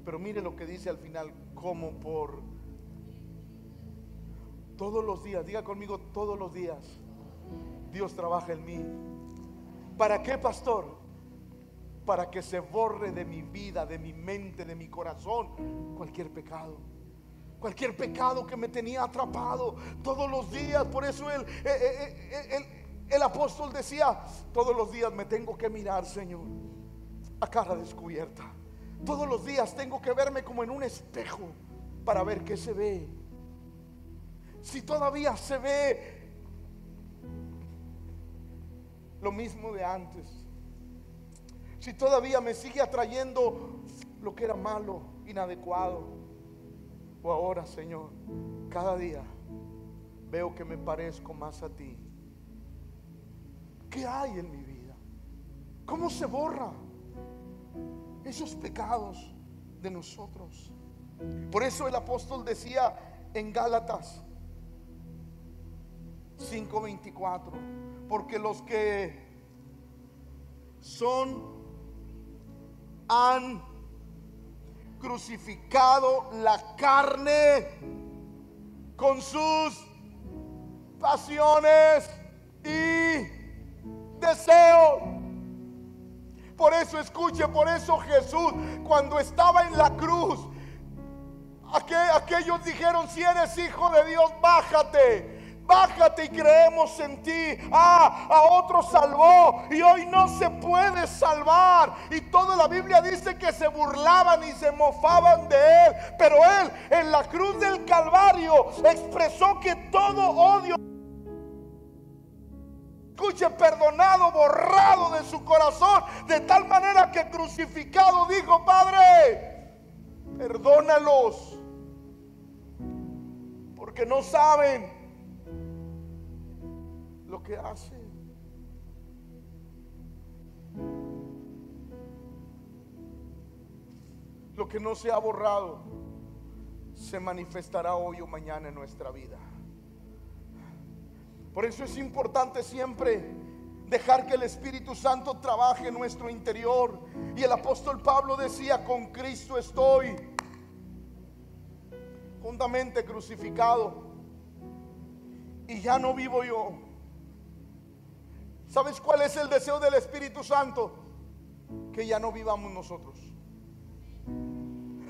Speaker 1: Pero mire lo que dice al final: como por todos los días. Diga conmigo: todos los días Dios trabaja en mí. ¿Para qué, pastor? Para que se borre de mi vida, de mi mente, de mi corazón cualquier pecado. Cualquier pecado que me tenía atrapado todos los días. Por eso el apóstol decía: todos los días me tengo que mirar, Señor, a cara descubierta. Todos los días tengo que verme como en un espejo para ver qué se ve. Si todavía se ve lo mismo de antes, si todavía me sigue atrayendo lo que era malo, inadecuado, o ahora, Señor, cada día veo que me parezco más a ti. ¿Qué hay en mi vida? ¿Cómo se borra esos pecados de nosotros? Por eso el apóstol decía en Gálatas 5:24: porque los que han crucificado la carne con sus pasiones y deseos. Por eso escuche, por eso Jesús, cuando estaba en la cruz, aquellos dijeron: si eres hijo de Dios, bájate, bájate y creemos en ti. A otros salvó y hoy no se puede salvar. Y toda la Biblia dice que se burlaban y se mofaban de él, pero él en la cruz del Calvario expresó que todo odio, escuche, perdonado, borrado de su corazón, de tal manera que crucificado dijo: Padre, perdónalos, porque no saben lo que hacen. Lo que no se ha borrado se manifestará hoy o mañana en nuestra vida. Por eso es importante siempre dejar que el Espíritu Santo trabaje en nuestro interior. Y el apóstol Pablo decía: con Cristo estoy juntamente crucificado, y ya no vivo yo. ¿Sabes cuál es el deseo del Espíritu Santo? Que ya no vivamos nosotros.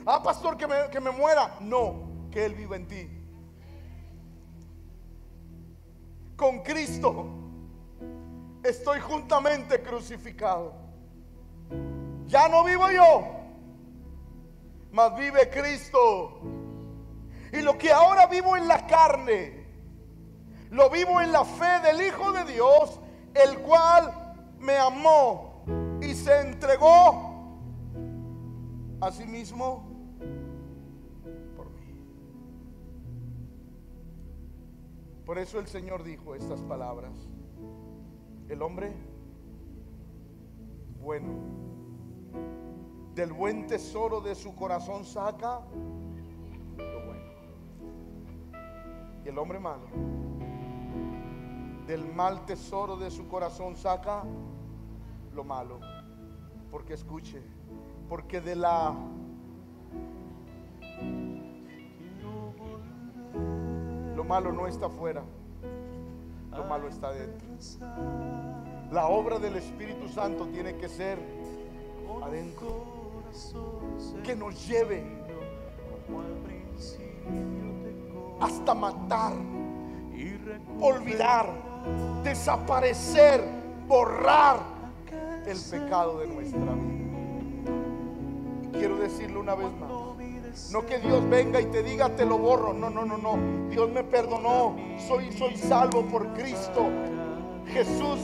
Speaker 1: Ah, pastor, que me muera. No, que Él viva en ti. Con Cristo estoy juntamente crucificado. Ya no vivo yo, mas vive Cristo. Y lo que ahora vivo en la carne, lo vivo en la fe del Hijo de Dios, el cual me amó y se entregó a sí mismo por mí. Por eso el Señor dijo estas palabras: el hombre bueno, del buen tesoro de su corazón saca lo bueno, y el hombre malo, del mal tesoro de su corazón saca lo malo. Porque escuche, porque de la lo malo no está afuera, lo malo está dentro. La obra del Espíritu Santo tiene que ser adentro, que nos lleve hasta matar, olvidar, desaparecer, borrar el pecado de nuestra vida. Y quiero decirlo una vez más: no que Dios venga y te diga te lo borro. No, no, no, no. Dios me perdonó, soy salvo por Cristo Jesús.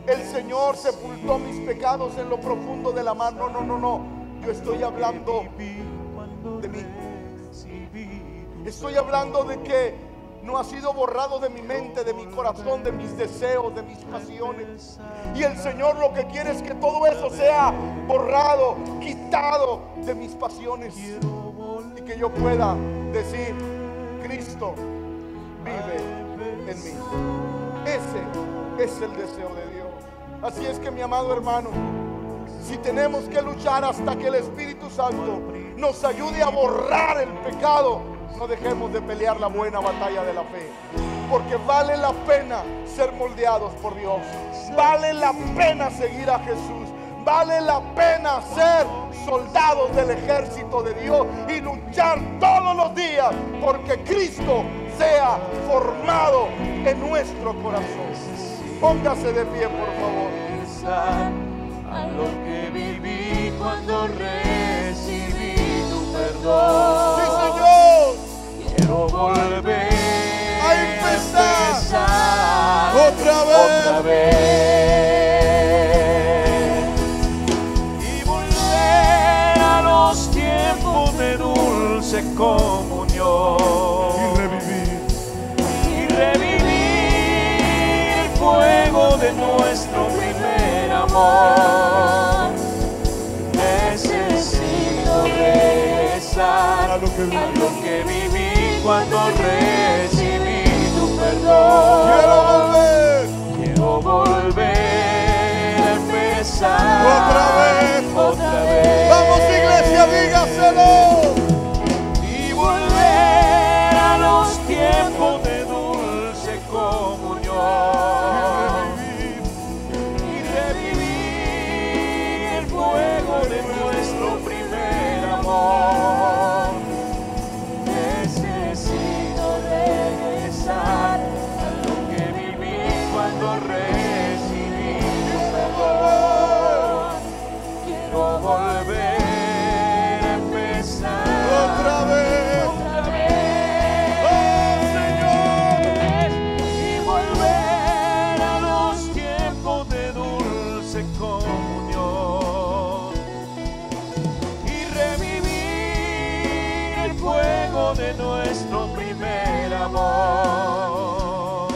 Speaker 1: El Señor sepultó mis pecados en lo profundo de la mar. No, no, no, no. Yo estoy hablando de mí. Estoy hablando de que no ha sido borrado de mi mente, de mi corazón, de mis deseos, de mis pasiones. Y el Señor lo que quiere es que todo eso sea borrado, quitado de mis pasiones, y que yo pueda decir: Cristo vive en mí. Ese es el deseo de Dios. Así es que, mi amado hermano, si tenemos que luchar hasta que el Espíritu Santo nos ayude a borrar el pecado, no dejemos de pelear la buena batalla de la fe, porque vale la pena ser moldeados por Dios, vale la pena seguir a Jesús, vale la pena ser soldados del ejército de Dios y luchar todos los días porque Cristo sea formado en nuestro corazón. Póngase de pie, por favor.
Speaker 2: A lo que viví cuando recibí tu perdón.
Speaker 1: Sí, Señor.
Speaker 2: Quiero volver
Speaker 1: a empezar
Speaker 2: otra vez y volver a los tiempos de dulce comunión y revivir el fuego de nuestro primer amor. Necesito regresar a lo que viví cuando recibí tu perdón. Quiero volver a empezar otra vez.
Speaker 1: Vamos, iglesia, dígaselo.
Speaker 2: Y volver a los tiempos de dulce comunión y revivir el fuego de nuestro primer amor. Necesito regresar a lo que viví cuando recibí tu perdón. Quiero volver a empezar
Speaker 1: Otra vez.
Speaker 2: Oh, Señor, y volver a los tiempos de dulce comunión y revivir el fuego de nuestro primer amor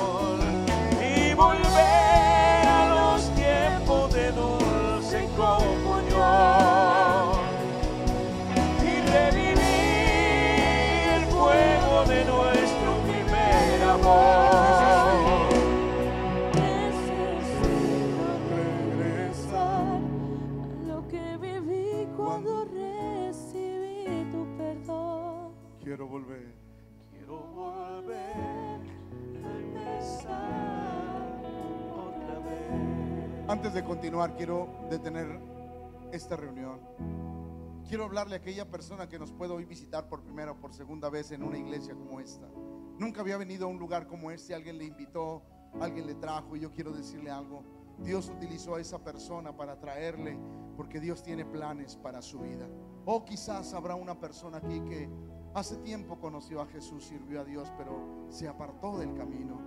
Speaker 2: y volver a los tiempos de dulce comunión y revivir el fuego de nuestro primer amor.
Speaker 3: Regresar a lo que viví cuando recibí tu perdón.
Speaker 1: Quiero volver.
Speaker 2: Quiero volver a empezar otra vez.
Speaker 4: Antes de continuar, quiero detener esta reunión. Quiero hablarle a aquella persona que nos puede hoy visitar por primera o por segunda vez en una iglesia como esta. Nunca había venido a un lugar como este, alguien le invitó, alguien le trajo, y yo quiero decirle algo. Dios utilizó a esa persona para traerle, porque Dios tiene planes para su vida. O quizás habrá una persona aquí que hace tiempo conoció a Jesús, sirvió a Dios, pero se apartó del camino,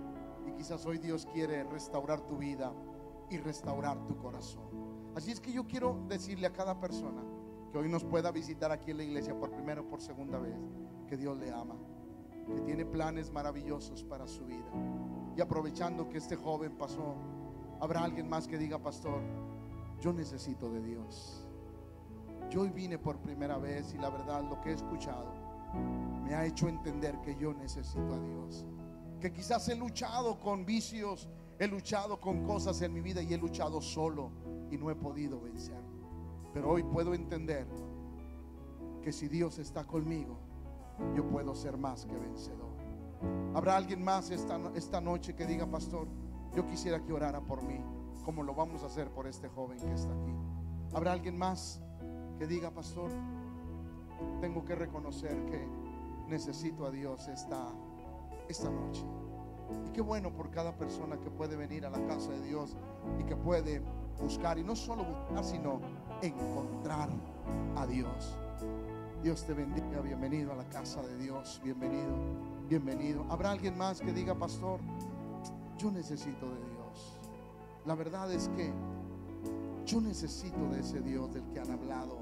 Speaker 4: y quizás hoy Dios quiere restaurar tu vida y restaurar tu corazón. Así es que yo quiero decirle a cada persona que hoy nos pueda visitar aquí en la iglesia por primera o por segunda vez, que Dios le ama, que tiene planes maravillosos para su vida. Y aprovechando que este joven pasó, habrá alguien más que diga: pastor, yo necesito de Dios. Yo hoy vine por primera vez y la verdad lo que he escuchado me ha hecho entender que yo necesito a Dios. Que quizás he luchado con vicios, he luchado con cosas en mi vida y he luchado solo y no he podido vencer. Pero hoy puedo entender que si Dios está conmigo, yo puedo ser más que vencedor. Habrá alguien más esta noche que diga: pastor, yo quisiera que orara por mí, como lo vamos a hacer por este joven que está aquí. Habrá alguien más que diga: pastor, tengo que reconocer que necesito a Dios esta noche. Y qué bueno por cada persona que puede venir a la casa de Dios y que puede buscar, y no solo buscar, sino encontrar a Dios. Dios te bendiga, bienvenido a la casa de Dios, bienvenido, bienvenido. Habrá alguien más que diga: pastor, yo necesito de Dios. La verdad es que yo necesito de ese Dios del que han hablado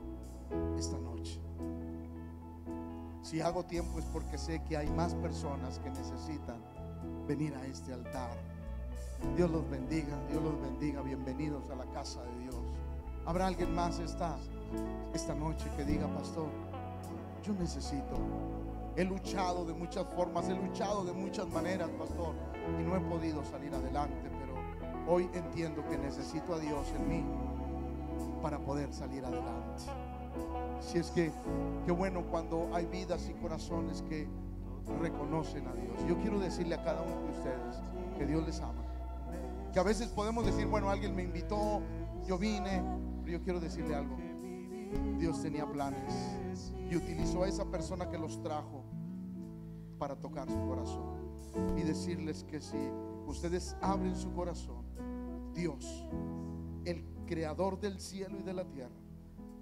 Speaker 4: esta noche. Si hago tiempo es porque sé que hay más personas que necesitan venir a este altar. Dios los bendiga, Dios los bendiga. Bienvenidos a la casa de Dios. Habrá alguien más esta noche que diga: pastor, yo necesito. He luchado de muchas formas, he luchado de muchas maneras, pastor, y no he podido salir adelante, pero hoy entiendo que necesito a Dios en mí para poder salir adelante. Si es que qué bueno cuando hay vidas y corazones que reconocen a Dios. Yo quiero decirle a cada uno de ustedes que Dios les ama. Que a veces podemos decir: bueno, alguien me invitó, yo vine. Pero yo quiero decirle algo: Dios tenía planes y utilizó a esa persona que los trajo para tocar su corazón y decirles que si ustedes abren su corazón, Dios, el creador del cielo y de la tierra,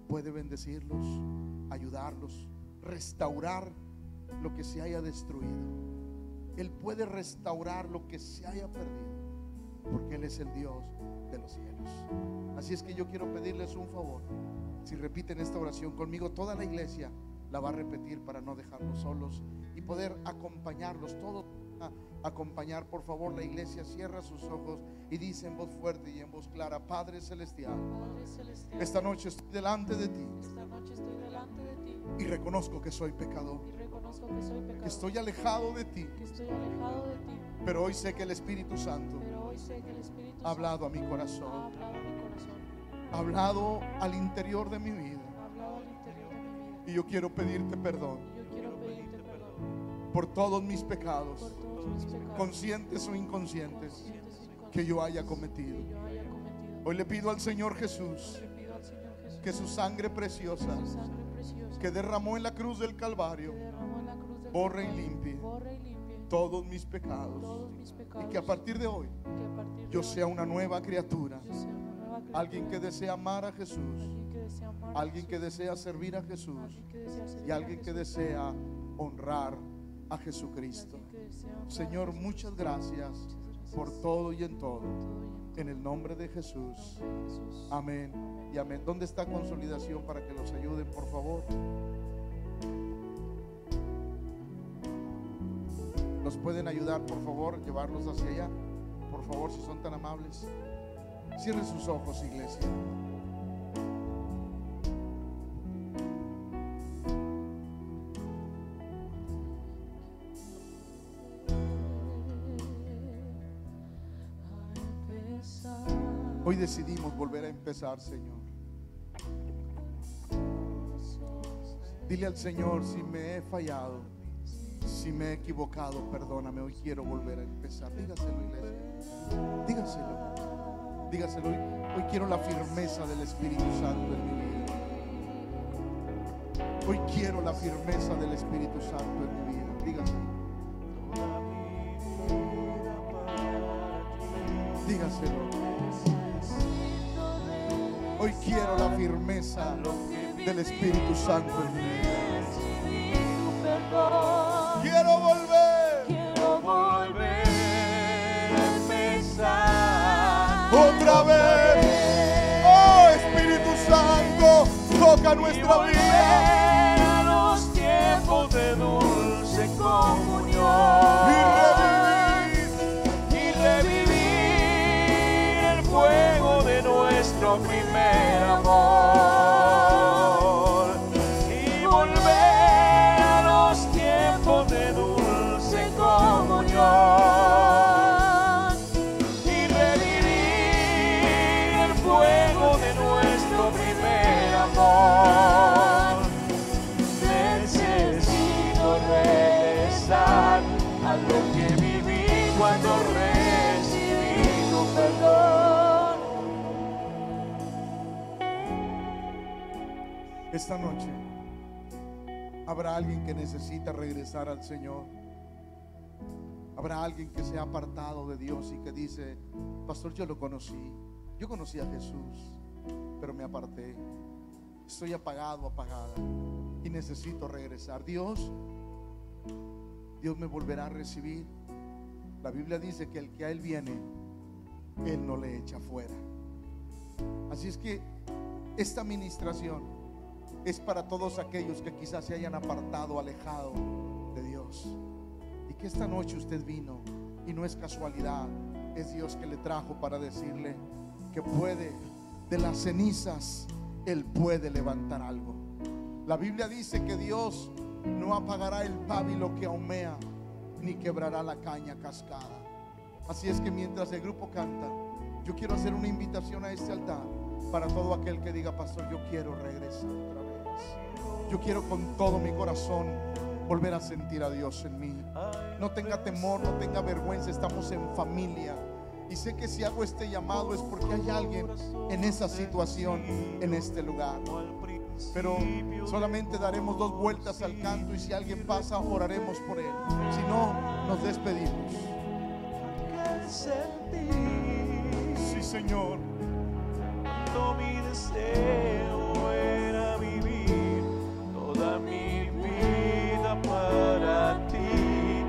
Speaker 4: puede bendecirlos, ayudarlos, restaurar lo que se haya destruido. Él puede restaurar lo que se haya perdido, porque Él es el Dios de los cielos. Así es que yo quiero pedirles un favor. Si repiten esta oración conmigo, toda la iglesia la va a repetir para no dejarlos solos y poder acompañarlos. Todos a acompañar, por favor. La iglesia cierra sus ojos y dice en voz fuerte y en voz clara: Padre celestial, esta noche estoy delante de ti y reconozco que soy pecador, que estoy alejado de ti, pero hoy sé que el Espíritu Santo ha hablado a mi corazón, ha hablado al interior de mi vida, y yo quiero pedirte perdón por todos mis pecados, conscientes o inconscientes, que yo haya cometido. Hoy le pido al Señor Jesús que su sangre preciosa que derramó en la cruz del Calvario borre y limpie todos mis pecados, y que a partir de hoy yo sea una nueva criatura, alguien que desea amar a Jesús, alguien que desea servir a Jesús y alguien que desea honrar a Jesucristo. Señor, muchas gracias por todo y en todo, en el nombre de Jesús. Amén y amén. ¿Dónde está Consolidación para que los ayuden, por favor? ¿Nos pueden ayudar, por favor, llevarlos hacia allá? Por favor, si son tan amables. Cierren sus ojos, iglesia. Hoy decidimos volver a empezar, Señor. Dile al Señor: si me he fallado, si me he equivocado, perdóname. Hoy quiero volver a empezar. Dígaselo, iglesia. Dígaselo. Dígaselo. Hoy quiero la firmeza del Espíritu Santo en mi vida. Hoy quiero la firmeza del Espíritu Santo en mi vida. Dígaselo. Dígaselo. Hoy quiero la firmeza del Espíritu Santo en mi vida. Quiero volver
Speaker 2: a empezar
Speaker 4: otra vez. toca nuestra vida.
Speaker 2: volver a los tiempos de dulce comunión y revivir el fuego de nuestro primer amor y volver a los tiempos de dulce comunión y revivir el fuego de nuestro primer amor. Necesito regresar a lo que viví cuando recibí tu perdón.
Speaker 4: Esta noche habrá alguien que necesita regresar al Señor. Habrá alguien que se ha apartado de Dios y que dice: pastor, yo lo conocí, yo conocí a Jesús, pero me aparté, estoy apagado, apagada y necesito regresar. Dios me volverá a recibir. La Biblia dice que el que a Él viene, Él no le echa fuera. Así es que esta administración es para todos aquellos que quizás se hayan apartado, alejado de Dios, y que esta noche usted vino y no es casualidad, es Dios que le trajo para decirle que puede, de las cenizas Él puede levantar algo. La Biblia dice que Dios no apagará el pábilo que ahumea, ni quebrará la caña cascada. Así es que mientras el grupo canta, yo quiero hacer una invitación a este altar para todo aquel que diga: pastor, yo quiero regresar otra vez. Yo quiero con todo mi corazón volver a sentir a Dios en mí. No tenga temor, no tenga vergüenza, estamos en familia. Y sé que si hago este llamado es porque hay alguien en esa situación, en este lugar. Pero solamente daremos 2 vueltas al canto, y si alguien pasa, oraremos por él. Si no, nos despedimos. Sí, Señor.
Speaker 2: Cuando mi deseo era vivir toda mi vida para ti,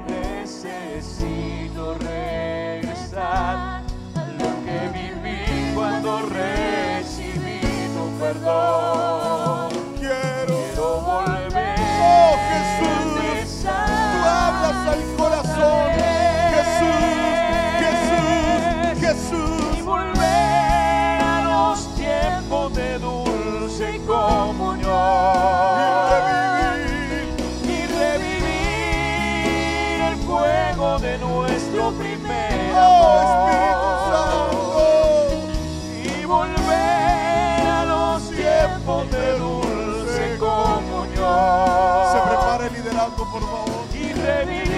Speaker 2: necesito regresar a lo que viví cuando recibí tu perdón. Quiero volver.
Speaker 4: Oh, Jesús, tú hablas al corazón. Jesús.
Speaker 2: Y volver a los tiempos de dulce comunión y revivir el fuego de nuestro primer amor y volver a los tiempos de dulce comunión.
Speaker 4: Se prepara el liderazgo, por favor.
Speaker 2: Y revivir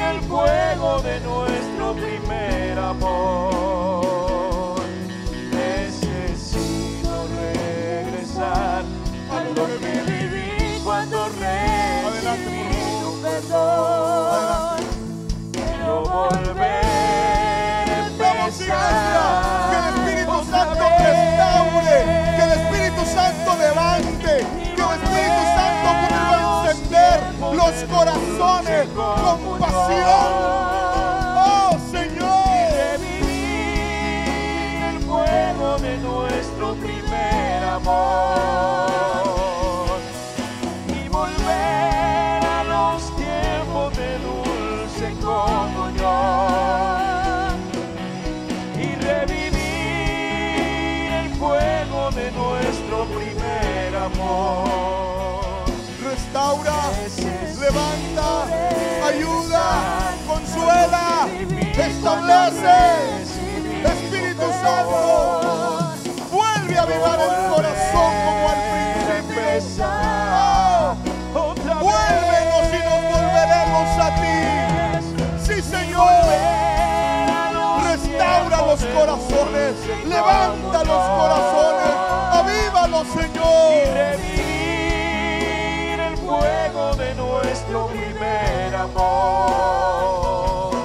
Speaker 2: el fuego de nuestro primer amor. Necesito regresar a lo que viví cuando recibí tu perdón. Quiero volver a
Speaker 4: Vamos, iglesia, que el
Speaker 2: empezar
Speaker 4: Espíritu
Speaker 2: otra
Speaker 4: Santo
Speaker 2: vez.
Speaker 4: restaure, que el Espíritu Santo levante, que el Espíritu Santo vuelva a encender los corazones con pasión. Oh, Señor.
Speaker 2: Revivir el fuego de nuestro primer amor y volver a los tiempos de dulce comunión y revivir el fuego de nuestro primer amor.
Speaker 4: Restaura, levanta, ayuda, consuela, establece. Espíritu Santo, vuelve a avivar el corazón como al principio. Oh, vuélvenos y nos volveremos a ti. Sí, Señor. Restaura los corazones, levanta los corazones, avívalos, Señor.
Speaker 2: Y revivir el fuego de nuestro primer amor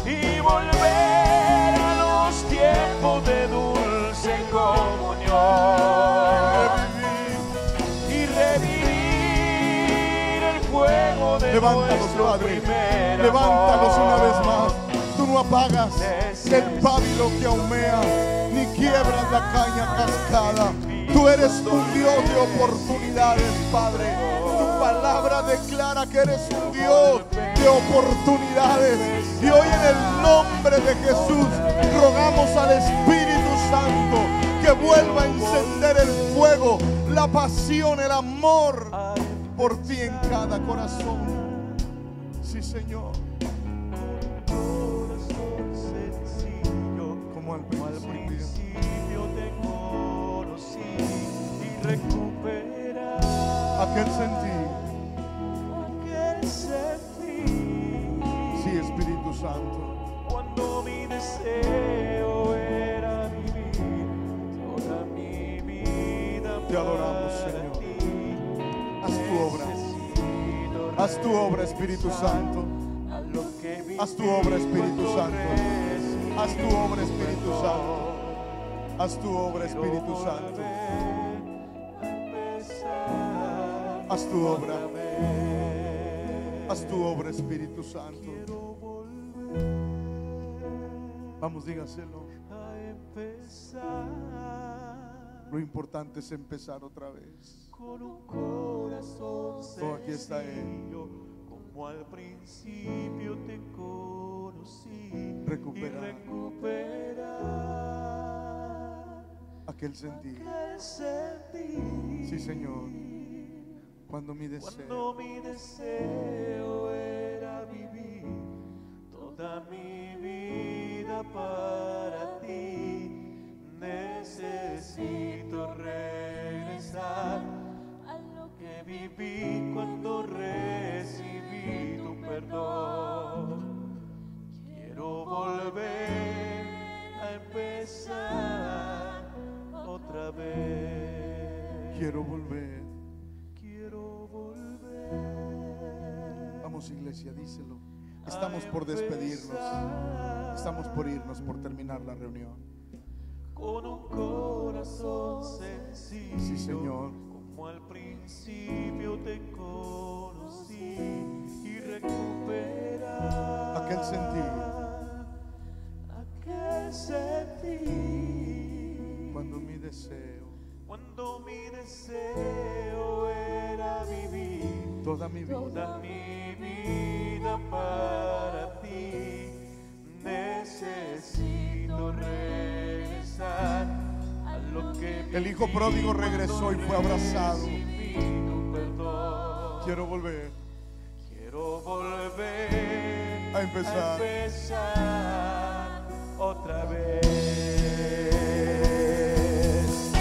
Speaker 2: y volver a los tiempos de dulce comunión y revivir el fuego de
Speaker 4: Levántalos,
Speaker 2: nuestro
Speaker 4: Padre,
Speaker 2: primer
Speaker 4: levántalos
Speaker 2: amor.
Speaker 4: una vez más. Tú no apagas el pábilo que ahumea, ni quiebras la caña cascada. Tú Tú eres un Dios de oportunidades, Padre. Tu palabra declara que eres un Dios de oportunidades. Y hoy en el nombre de Jesús rogamos al Espíritu Santo que vuelva a encender el fuego, la pasión, el amor por ti en cada corazón. Sí, Señor. Como al principio
Speaker 2: te conocí y recuperar
Speaker 4: aquel sentir. Sí, Espíritu Santo.
Speaker 2: Cuando mi deseo era vivir toda mi vida.
Speaker 4: Te adoramos, Señor. Haz tu obra. Haz tu obra, Espíritu Santo. Haz tu obra, Espíritu Santo. Haz tu obra, Espíritu Santo. Haz tu obra, Espíritu Santo. Haz tu obra. Haz tu obra, Espíritu Santo. Vamos, dígaselo. Lo importante es empezar otra vez.
Speaker 2: Con un corazón
Speaker 4: Oh, aquí está Él.
Speaker 2: como al principio te conocí.
Speaker 4: Recuperar.
Speaker 2: Y recuperar
Speaker 4: Aquel sentir.
Speaker 2: aquel sentir.
Speaker 4: Sí, Señor. Cuando mi
Speaker 2: Cuando mi deseo era vivir toda mi vida para ti, necesito regresar a lo que viví cuando recibí tu perdón. Quiero volver a empezar otra vez.
Speaker 4: quiero volver.
Speaker 2: Quiero volver.
Speaker 4: Vamos, iglesia, díselo. Estamos por despedirnos. Estamos por irnos, por terminar la reunión.
Speaker 2: Con un corazón sencillo.
Speaker 4: Sí, Señor.
Speaker 2: Como al principio te conocí y recuperar
Speaker 4: Aquel sentir.
Speaker 2: aquel sentir.
Speaker 4: Cuando mi deseo,
Speaker 2: Cuando mi deseo era vivir
Speaker 4: toda mi vida,
Speaker 2: toda mi vida para ti, necesito regresar a lo que
Speaker 4: el hijo pródigo regresó y fue abrazado.
Speaker 2: recibí tu perdón.
Speaker 4: Quiero volver
Speaker 2: Quiero volver
Speaker 4: a empezar.
Speaker 2: Otra vez y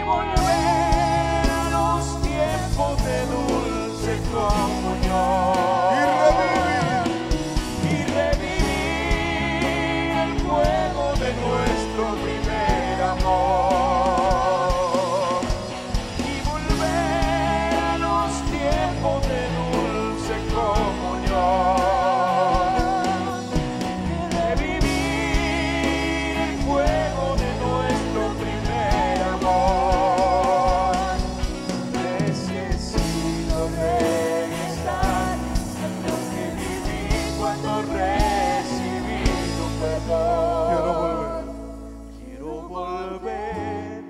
Speaker 2: volver a los tiempos de dulce comunión y revivir el fuego de nuestro primer amor y volver a los tiempos de dulce comunión, revivir el fuego de nuestro primer amor. Necesito regresar a lo que viví cuando recibí tu perdón.
Speaker 4: Quiero volver
Speaker 2: Quiero volver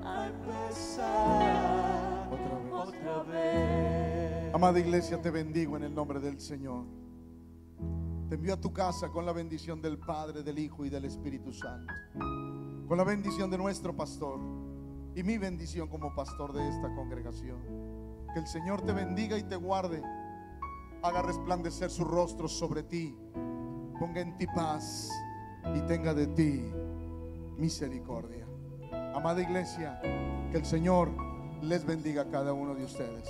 Speaker 2: a empezar otra vez.
Speaker 4: Amada iglesia, te bendigo en el nombre del Señor. Te envío a tu casa con la bendición del Padre, del Hijo y del Espíritu Santo, con la bendición de nuestro pastor y mi bendición como pastor de esta congregación. Que el Señor te bendiga y te guarde, haga resplandecer su rostro sobre ti, ponga en ti paz y tenga de ti misericordia. Amada iglesia, que el Señor les bendiga a cada uno de ustedes.